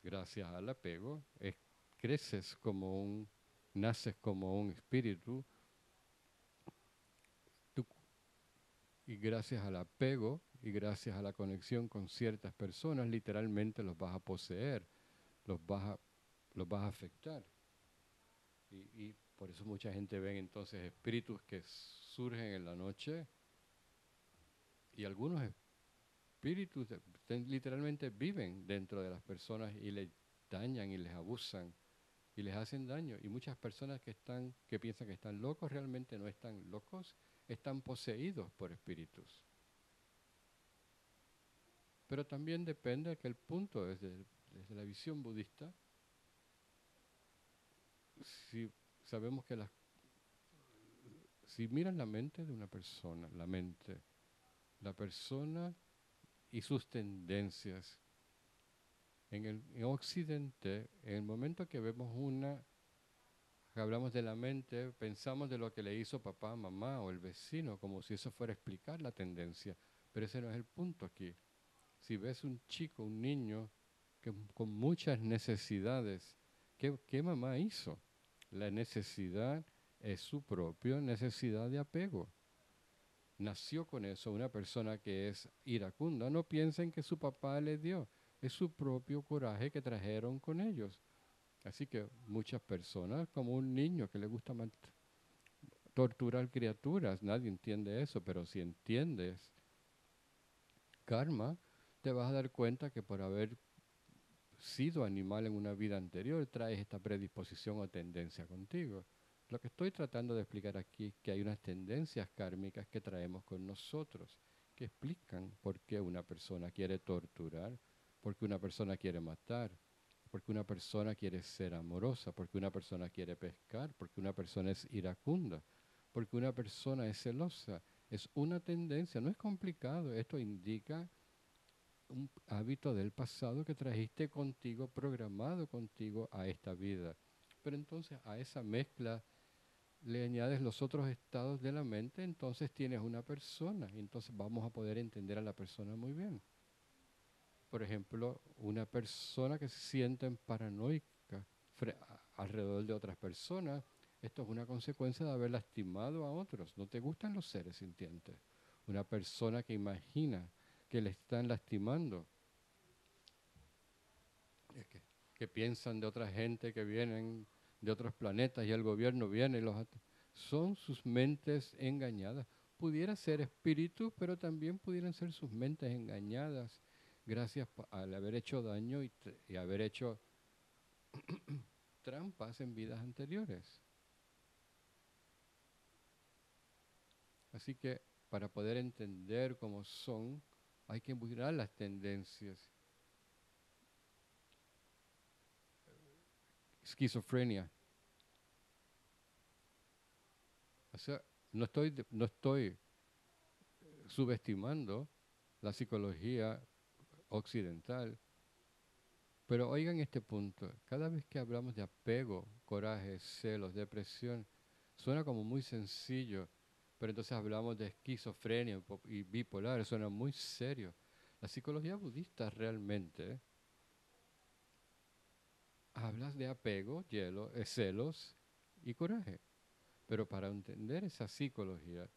gracias al apego naces como un espíritu, y gracias al apego y gracias a la conexión con ciertas personas, literalmente los vas a poseer, los vas a afectar. Y por eso mucha gente ve entonces espíritus que surgen en la noche, y algunos espíritus literalmente viven dentro de las personas y les dañan y les abusan y les hacen daño. Y muchas personas que piensan que están locos realmente no están locos, están poseídos por espíritus. Pero también depende de que el punto desde la visión budista, si sabemos que si miran la mente de una persona, la persona y sus tendencias, en Occidente, en el momento que vemos que hablamos de la mente, pensamos de lo que le hizo papá, mamá o el vecino, como si eso fuera a explicar la tendencia. Pero ese no es el punto aquí. Si ves un chico, un niño, con muchas necesidades, ¿qué mamá hizo? La necesidad es su propia necesidad de apego. Nació con eso. Una persona que es iracunda, no piensen que su papá le dio. Es su propio coraje que trajeron con ellos. Así que muchas personas, como un niño que le gusta torturar criaturas, nadie entiende eso, pero si entiendes karma, te vas a dar cuenta que por haber sido animal en una vida anterior, traes esta predisposición o tendencia contigo. Lo que estoy tratando de explicar aquí es que hay unas tendencias kármicas que traemos con nosotros, que explican por qué una persona quiere torturar, por qué una persona quiere matar, por qué una persona quiere ser amorosa, por qué una persona quiere pescar, por qué una persona es iracunda, por qué una persona es celosa. Es una tendencia, no es complicado. Esto indica un hábito del pasado que trajiste contigo, programado contigo a esta vida. Pero entonces a esa mezcla le añades los otros estados de la mente, entonces tienes una persona, y entonces vamos a poder entender a la persona muy bien. Por ejemplo, una persona que se siente paranoica alrededor de otras personas, esto es una consecuencia de haber lastimado a otros. No te gustan los seres sintientes. Una persona que imagina que le están lastimando, que piensan de otra gente que vienen de otros planetas y el gobierno viene y son sus mentes engañadas. Pudiera ser espíritus, pero también pudieran ser sus mentes engañadas gracias al haber hecho daño y haber hecho trampas en vidas anteriores. Así que para poder entender cómo son, hay que mirar las tendencias. Esquizofrenia. O sea, no estoy subestimando la psicología occidental, pero oigan este punto. Cada vez que hablamos de apego, coraje, celos, depresión, suena como muy sencillo, pero entonces hablamos de esquizofrenia y bipolar, suena muy serio. La psicología budista realmente habla de apego, celos y coraje. Pero para entender esa psicología,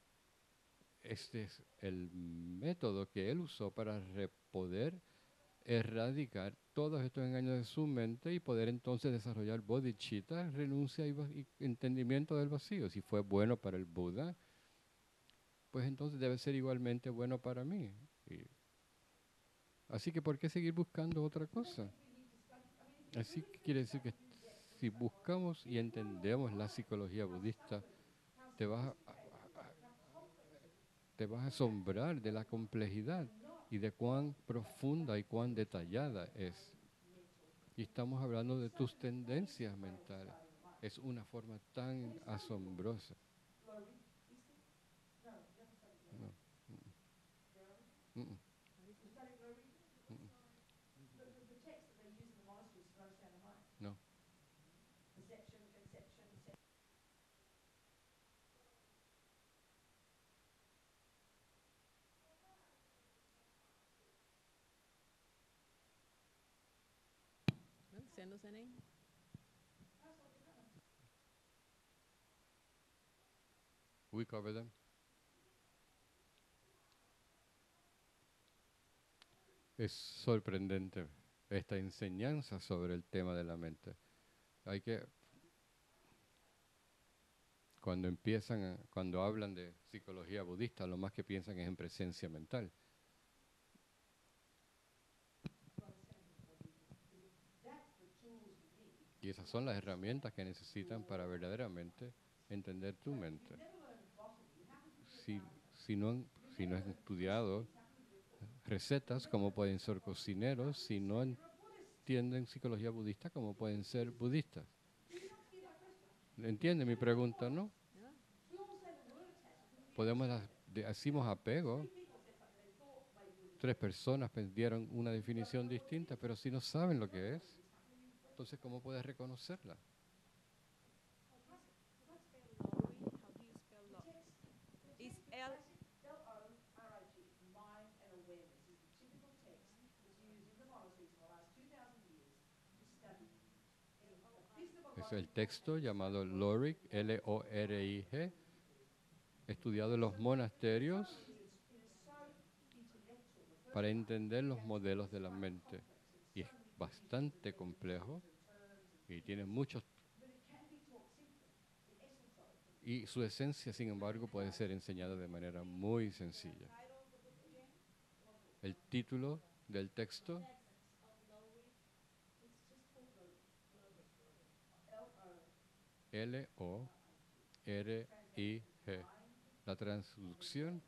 este es el método que él usó para poder erradicar todos estos engaños de su mente y poder entonces desarrollar bodhicitta, renuncia y entendimiento del vacío. Si fue bueno para el Buda, pues entonces debe ser igualmente bueno para mí. Así que ¿por qué seguir buscando otra cosa? Así que quiere decir que si buscamos y entendemos la psicología budista, te vas te vas a asombrar de la complejidad y de cuán profunda y cuán detallada es. Y estamos hablando de tus tendencias mentales. Es una forma tan asombrosa. No. Mm, mm, no. ¿No? Diciéndose en We cover them. Es sorprendente esta enseñanza sobre el tema de la mente. Cuando hablan de psicología budista, lo más que piensan es en presencia mental. Y esas son las herramientas que necesitan para verdaderamente entender tu mente. si si no han estudiado recetas, cómo pueden ser cocineros, si no entienden psicología budista, cómo pueden ser budistas. ¿Entiende mi pregunta, no? Decimos apego. Tres personas dieron una definición distinta, pero si no saben lo que es, entonces ¿cómo puedes reconocerla? It's L. L-O-R-I-G, mind and awareness, is the typical text that's used in the monasteries for the last 2,000 years to study Es el texto llamado Lorig, L-O-R-I-G, estudiado en los monasterios para entender los modelos de la mente. Y es bastante complejo y tiene muchos. Y su esencia, sin embargo, puede ser enseñada de manera muy sencilla. El título del texto L-O-R-I-G. La traducción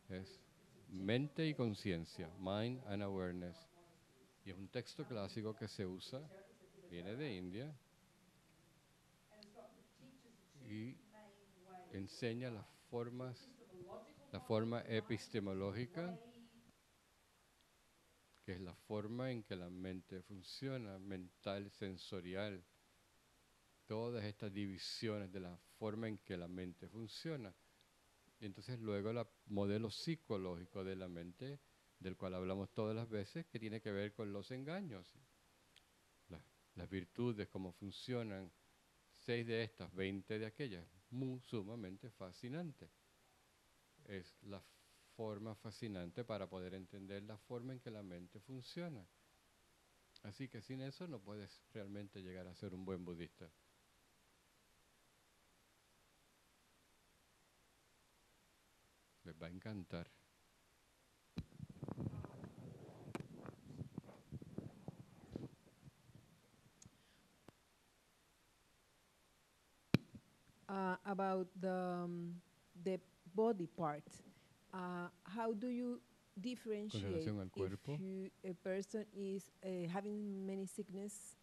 es mente y conciencia, mind and awareness. Y es un texto clásico que se usa, viene de India y enseña las formas, la forma epistemológica, que es la forma en que la mente funciona, mental, sensorial, todas estas divisiones de la forma en que la mente funciona. Y entonces luego el modelo psicológico de la mente, del cual hablamos todas las veces, que tiene que ver con los engaños, las virtudes, cómo funcionan, 6 de estas, 20 de aquellas, sumamente fascinante. Es la forma fascinante para poder entender la forma en que la mente funciona. Así que sin eso no puedes realmente llegar a ser un buen budista. Les va a encantar. About the body part, how do you differentiate relación al cuerpo. if a person is having many sicknesses?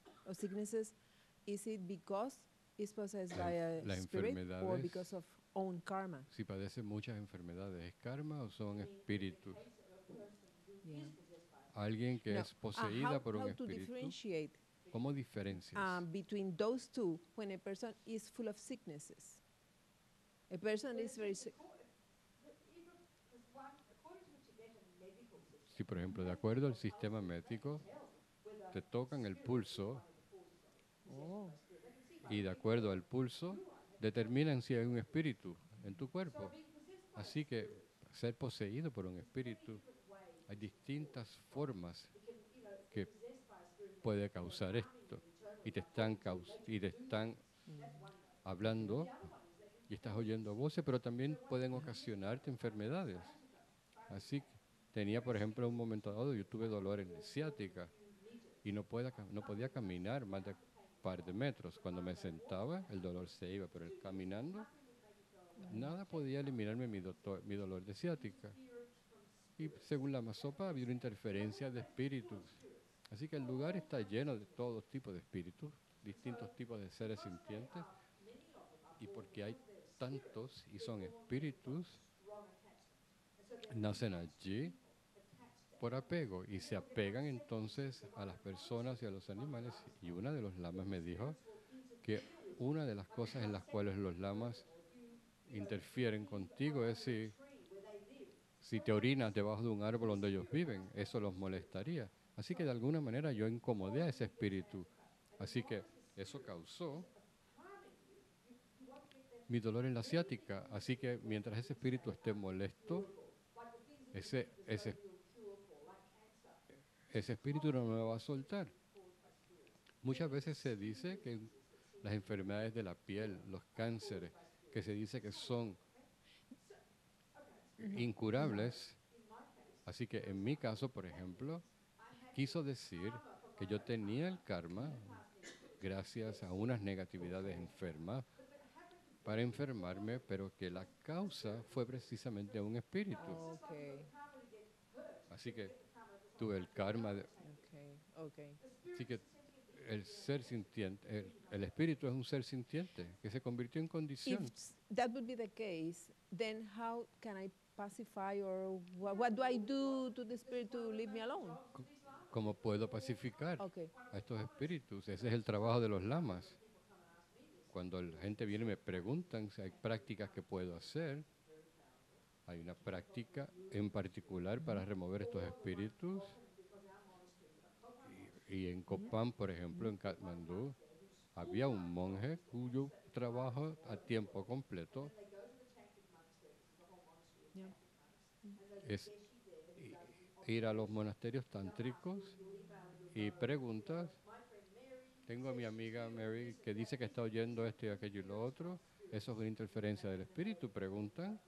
Is it because it's possessed by a Las spirit or enfermedades, because of own karma? si padece muchas enfermedades, ¿es karma o son espíritus? Yeah. Alguien que No, es poseída por un how to espíritu, differentiate ¿cómo diferencias? between those two when a person is full of sicknesses? A person is very sick. Si, por ejemplo, de acuerdo al sistema médico, te tocan el pulso Oh. y de acuerdo al pulso determinan si hay un espíritu en tu cuerpo. Así que ser poseído por un espíritu, hay distintas formas que puede causar esto. Y te están hablando y estás oyendo voces, pero también pueden ocasionarte enfermedades. Así que tenía, por ejemplo, un momento dado, yo tuve dolor en la ciática y no podía caminar más de un par de metros. Cuando me sentaba, el dolor se iba, pero caminando, nada podía eliminarme mi dolor de ciática. Y según la Masopa, había una interferencia de espíritus. Así que el lugar está lleno de todos tipos de espíritus, distintos tipos de seres sintientes. Y porque hay tantos y son espíritus, nacen allí por apego y se apegan entonces a las personas y a los animales. Y uno de los lamas me dijo que una de las cosas en las cuales los lamas interfieren contigo es si te orinas debajo de un árbol donde ellos viven, eso los molestaría. Así que de alguna manera yo incomodé a ese espíritu. Así que eso causó mi dolor en la ciática. Así que mientras ese espíritu esté molesto, ese espíritu no me va a soltar. Muchas veces se dice que las enfermedades de la piel, los cánceres, que se dice que son incurables. Así que en mi caso, por ejemplo, quiso decir que yo tenía el karma gracias a unas negatividades enfermas para enfermarme, pero que la causa fue precisamente un espíritu. Okay. Así que tuve el karma. Okay. Okay. Así que el ser sintiente, el espíritu es un ser sintiente que se convirtió en If condición. that would be the case, then how can I pacify, or what do I do to the spirit to leave me alone? ¿Cómo puedo pacificar Okay. a estos espíritus? Ese es el trabajo de los lamas. Cuando la gente viene y me preguntan si hay prácticas que puedo hacer, hay una práctica en particular para remover estos espíritus. Y en Copán, por ejemplo, en Katmandú, había un monje cuyo trabajo a tiempo completo Yeah. es ir a los monasterios tántricos y preguntas. Tengo a mi amiga Mary que dice que está oyendo esto y aquello y lo otro. Eso es una interferencia del espíritu, preguntan.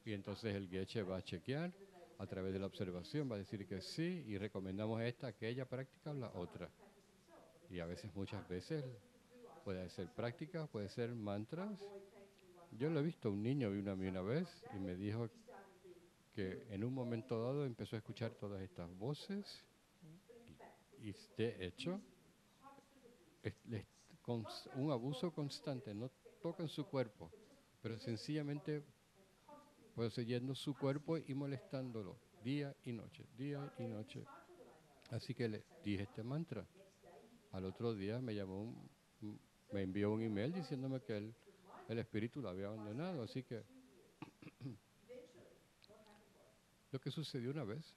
Y entonces el Geshe va a chequear a través de la observación, va a decir que sí y recomendamos esta, aquella práctica o la otra. Y a veces, muchas veces, puede ser práctica, puede ser mantras. Yo lo he visto, un niño vino a mí una vez y me dijo que en un momento dado empezó a escuchar todas estas voces y de hecho es un abuso constante, no tocan su cuerpo, pero sencillamente poseyendo su cuerpo y molestándolo día y noche, día y noche. Así que le dije este mantra. Al otro día me llamó, me envió un email diciéndome que el espíritu lo había abandonado. Así que lo que sucedió una vez,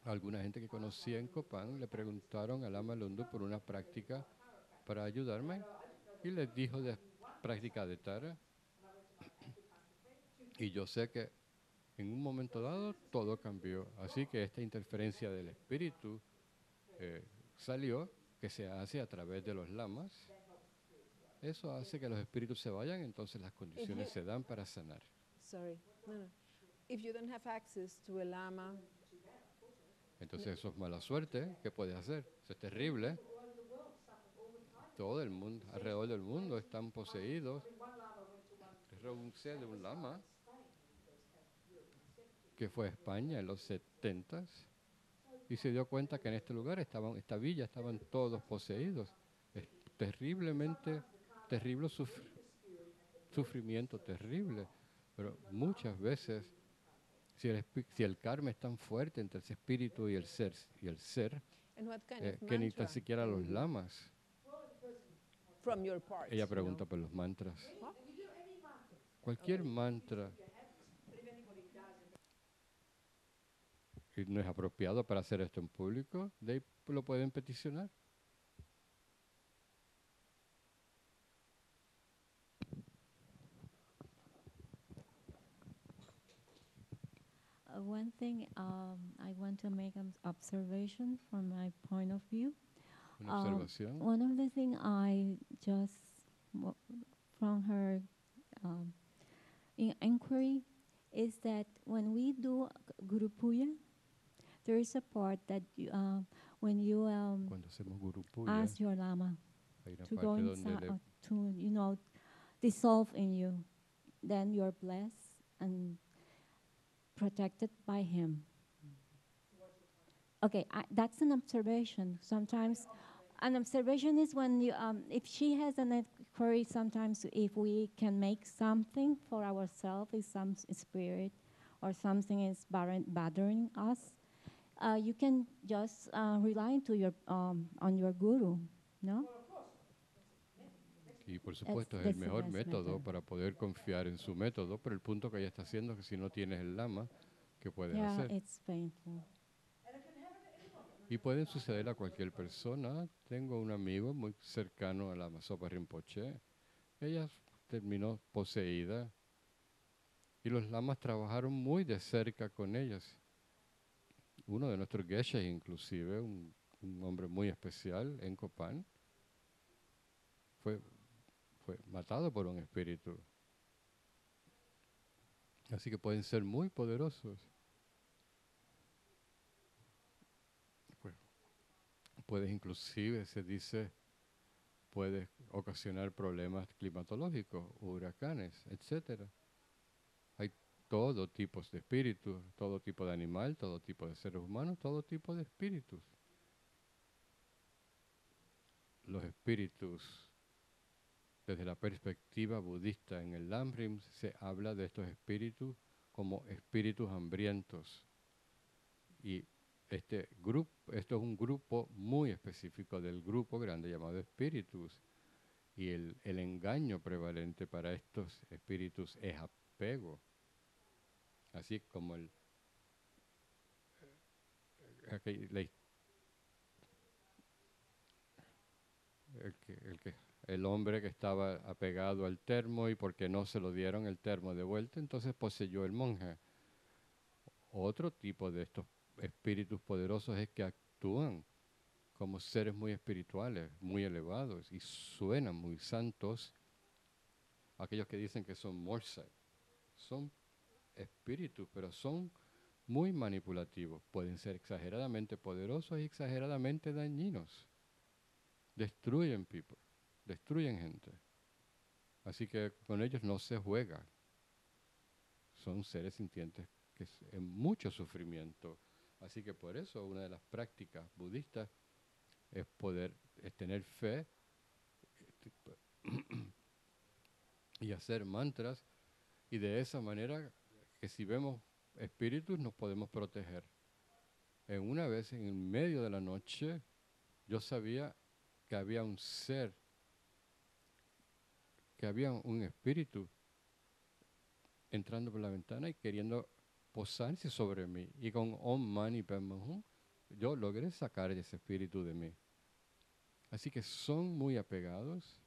alguna gente que conocía en Copán le preguntaron al Lama Lundu por una práctica para ayudarme y les dijo de práctica de Tara. Y yo sé que en un momento dado todo cambió. Así que esta interferencia del espíritu salió, que se hace a través de los lamas. Eso hace que los espíritus se vayan, entonces las condiciones se dan para sanar. Sorry. No. If you don't have access to a lama, Entonces eso es mala suerte. ¿Qué puedes hacer? Eso es terrible. Todo el mundo, alrededor del mundo, están poseídos. Sé de un lama que fue a España en los 70s y se dio cuenta que en este lugar, esta villa, estaban todos poseídos. Es terriblemente, terrible sufrimiento, terrible. Pero muchas veces, si el karma es tan fuerte entre ese espíritu y el ser, and what kind of que ni mantra tan siquiera can los you do? lamas. From your parts. Ella pregunta por los mantras. Huh? Cualquier mantra y no es apropiado para hacer esto en público, de ahí lo pueden peticionar. One thing I want to make an observation from my point of view. Una observación. One of the things I just, from her inquiry, is that when we do Guru Puja, there is a part that when you Cuando hacemos Guru Puja, ask your Lama hay una to go parte donde inside, to dissolve in you, then you're blessed and protected by him. Okay, that's an observation. Sometimes, an observation is when you, if she has an inquiry, sometimes if we can make something for ourselves, if some spirit or something is bothering us, you can just rely on your guru, no? y por supuesto es That's el the mejor best método method. para poder confiar en su método, pero el punto que ella está haciendo es que si no tienes el lama, ¿qué puedes Yeah, hacer? it's painful. Y pueden suceder a cualquier persona. Tengo un amigo muy cercano a la Sopa Rinpoche. Ella terminó poseída y los lamas trabajaron muy de cerca con ellas. Uno de nuestros geshes, inclusive, un hombre muy especial en Copán, fue matado por un espíritu. Así que pueden ser muy poderosos. Puedes inclusive, se dice, puede ocasionar problemas climatológicos, huracanes, etcétera. Hay todo tipo de espíritus, todo tipo de animal, todo tipo de seres humanos, todo tipo de espíritus. Los espíritus, desde la perspectiva budista en el Lamrim, se habla de estos espíritus como espíritus hambrientos. Y esto es un grupo muy específico del grupo grande llamado espíritus. Y el engaño prevalente para estos espíritus es apego. Así como el hombre que estaba apegado al termo y porque no se lo dieron el termo de vuelta, entonces poseyó el monje. Otro tipo de estos espíritus poderosos es que actúan como seres muy espirituales, muy elevados y suenan muy santos. Aquellos que dicen que son morsai, son espíritus, pero son muy manipulativos. Pueden ser exageradamente poderosos y exageradamente dañinos. Destruyen people, destruyen gente. Así que con ellos no se juega. Son seres sintientes que en mucho sufrimiento. Así que por eso una de las prácticas budistas es tener fe y hacer mantras, y de esa manera que si vemos espíritus nos podemos proteger. Una vez en medio de la noche yo sabía que había un ser, que había un espíritu entrando por la ventana y queriendo posarse sobre mí. Y con Om Mani Padme Hum yo logré sacar ese espíritu de mí. Así que son muy apegados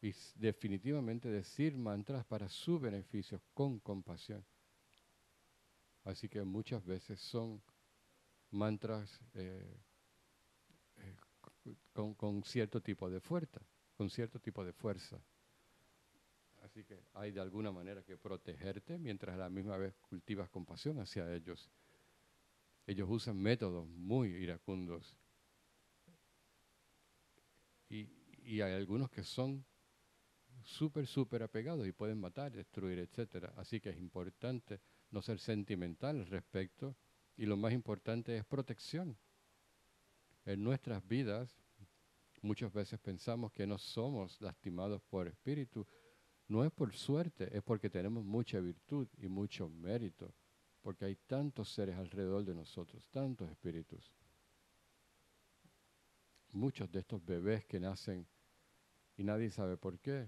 y definitivamente decir mantras para su beneficio con compasión. Así que muchas veces son mantras con cierto tipo de fuerza, con cierto tipo de fuerza. Así que hay de alguna manera que protegerte mientras a la misma vez cultivas compasión hacia ellos. Ellos usan métodos muy iracundos. Y hay algunos que son súper apegados y pueden matar, destruir, etc. Así que es importante no ser sentimental al respecto. Y lo más importante es protección. En nuestras vidas, muchas veces pensamos que no somos lastimados por espíritu. No es por suerte, es porque tenemos mucha virtud y mucho mérito. Porque hay tantos seres alrededor de nosotros, tantos espíritus. Muchos de estos bebés que nacen y nadie sabe por qué,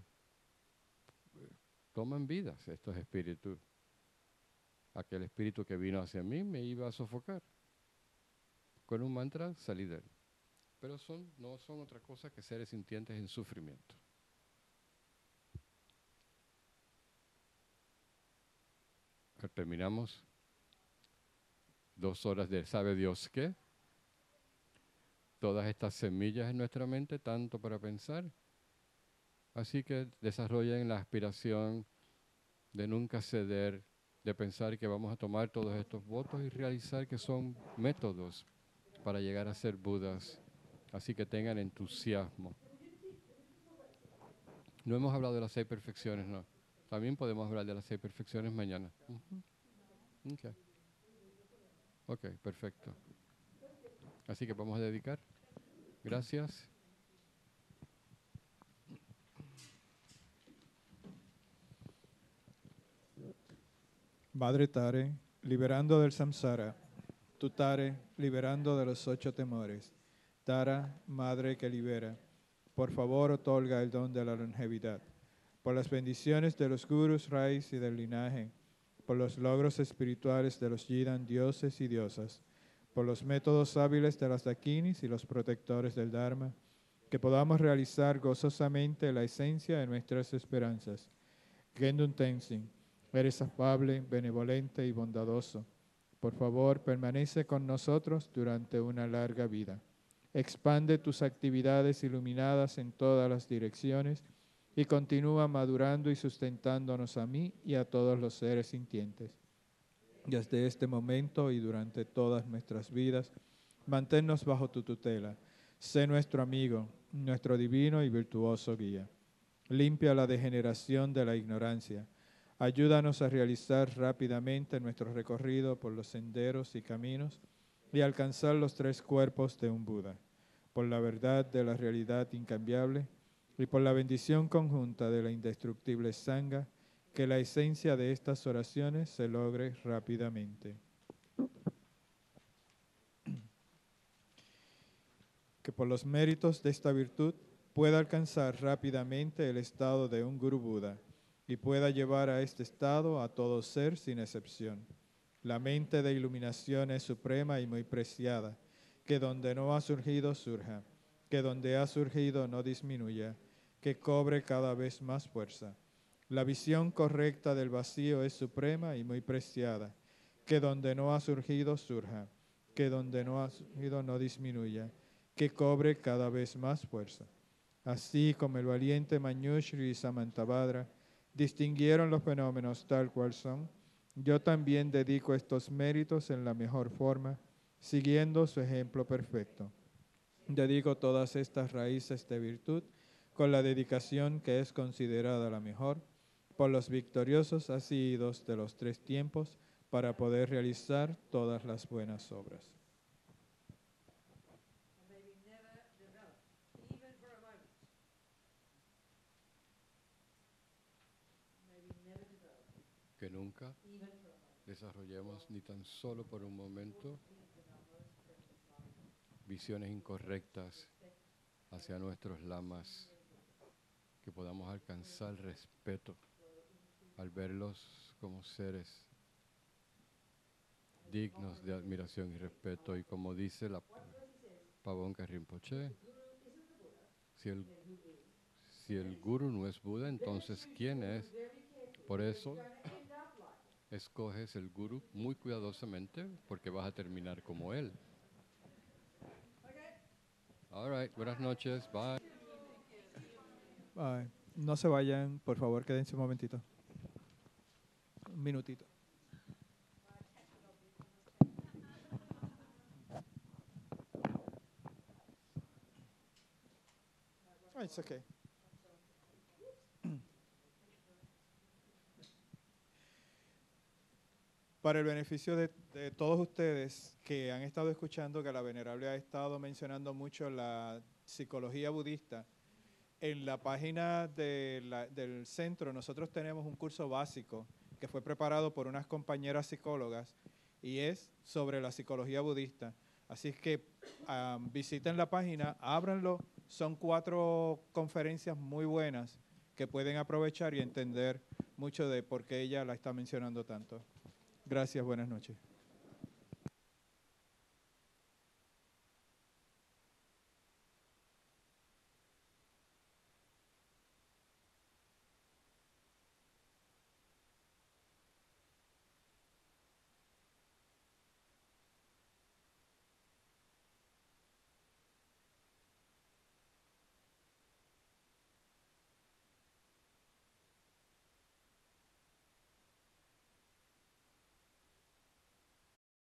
toman vidas estos espíritus. Aquel espíritu que vino hacia mí me iba a sofocar. Con un mantra salí de él. Pero no son otra cosa que seres sintientes en sufrimiento. Terminamos 2 horas de ¿sabe Dios qué? Todas estas semillas en nuestra mente, tanto para pensar. Así que desarrollen la aspiración de nunca ceder, de pensar que vamos a tomar todos estos votos y realizar que son métodos para llegar a ser Budas. Así que tengan entusiasmo. No hemos hablado de las 6 perfecciones, no. También podemos hablar de las 6 perfecciones mañana. Ok, perfecto. Así que vamos a dedicar. Gracias. Madre Tare, liberando del samsara. Tu Tare, liberando de los 8 temores. Tara, Madre que libera, por favor otorga el don de la longevidad. Por las bendiciones de los gurus, rais y del linaje, por los logros espirituales de los Yidan, dioses y diosas, por los métodos hábiles de las dakinis y los protectores del Dharma, que podamos realizar gozosamente la esencia de nuestras esperanzas. Gendun Tenzin, eres afable, benevolente y bondadoso. Por favor, permanece con nosotros durante una larga vida. Expande tus actividades iluminadas en todas las direcciones y continúa madurando y sustentándonos a mí y a todos los seres sintientes. Desde este momento y durante todas nuestras vidas, manténnos bajo tu tutela. Sé nuestro amigo, nuestro divino y virtuoso guía. Limpia la degeneración de la ignorancia. Ayúdanos a realizar rápidamente nuestro recorrido por los senderos y caminos y alcanzar los 3 cuerpos de un Buda, por la verdad de la realidad incambiable y por la bendición conjunta de la indestructible Sangha, que la esencia de estas oraciones se logre rápidamente. Que por los méritos de esta virtud pueda alcanzar rápidamente el estado de un Guru Buda y pueda llevar a este estado a todo ser sin excepción. La mente de iluminación es suprema y muy preciada, que donde no ha surgido surja, que donde ha surgido no disminuya, que cobre cada vez más fuerza. La visión correcta del vacío es suprema y muy preciada, que donde no ha surgido surja, que donde no ha surgido no disminuya, que cobre cada vez más fuerza. Así como el valiente Manjushri y Samantabhadra distinguieron los fenómenos tal cual son, yo también dedico estos méritos en la mejor forma, siguiendo su ejemplo perfecto. Dedico todas estas raíces de virtud con la dedicación que es considerada la mejor por los victoriosos asidos de los 3 tiempos para poder realizar todas las buenas obras. Que nunca desarrollemos ni tan solo por un momento visiones incorrectas hacia nuestros lamas, que podamos alcanzar respeto al verlos como seres dignos de admiración y respeto. Y como dice la Pabonka Rinpoche, si el Guru no es Buda, entonces ¿quién es? Por eso escoges el Guru muy cuidadosamente, porque vas a terminar como él. All right, buenas noches, bye. Bye. No se vayan, por favor, quédense un momentito. Un minutito. Oh, it's okay. Para el beneficio de todos ustedes que han estado escuchando que la Venerable ha estado mencionando mucho la psicología budista, en la página del centro nosotros tenemos un curso básico que fue preparado por unas compañeras psicólogas y es sobre la psicología budista. Así es que visiten la página, ábranlo. Son 4 conferencias muy buenas que pueden aprovechar y entender mucho de por qué ella la está mencionando tanto. Gracias, buenas noches.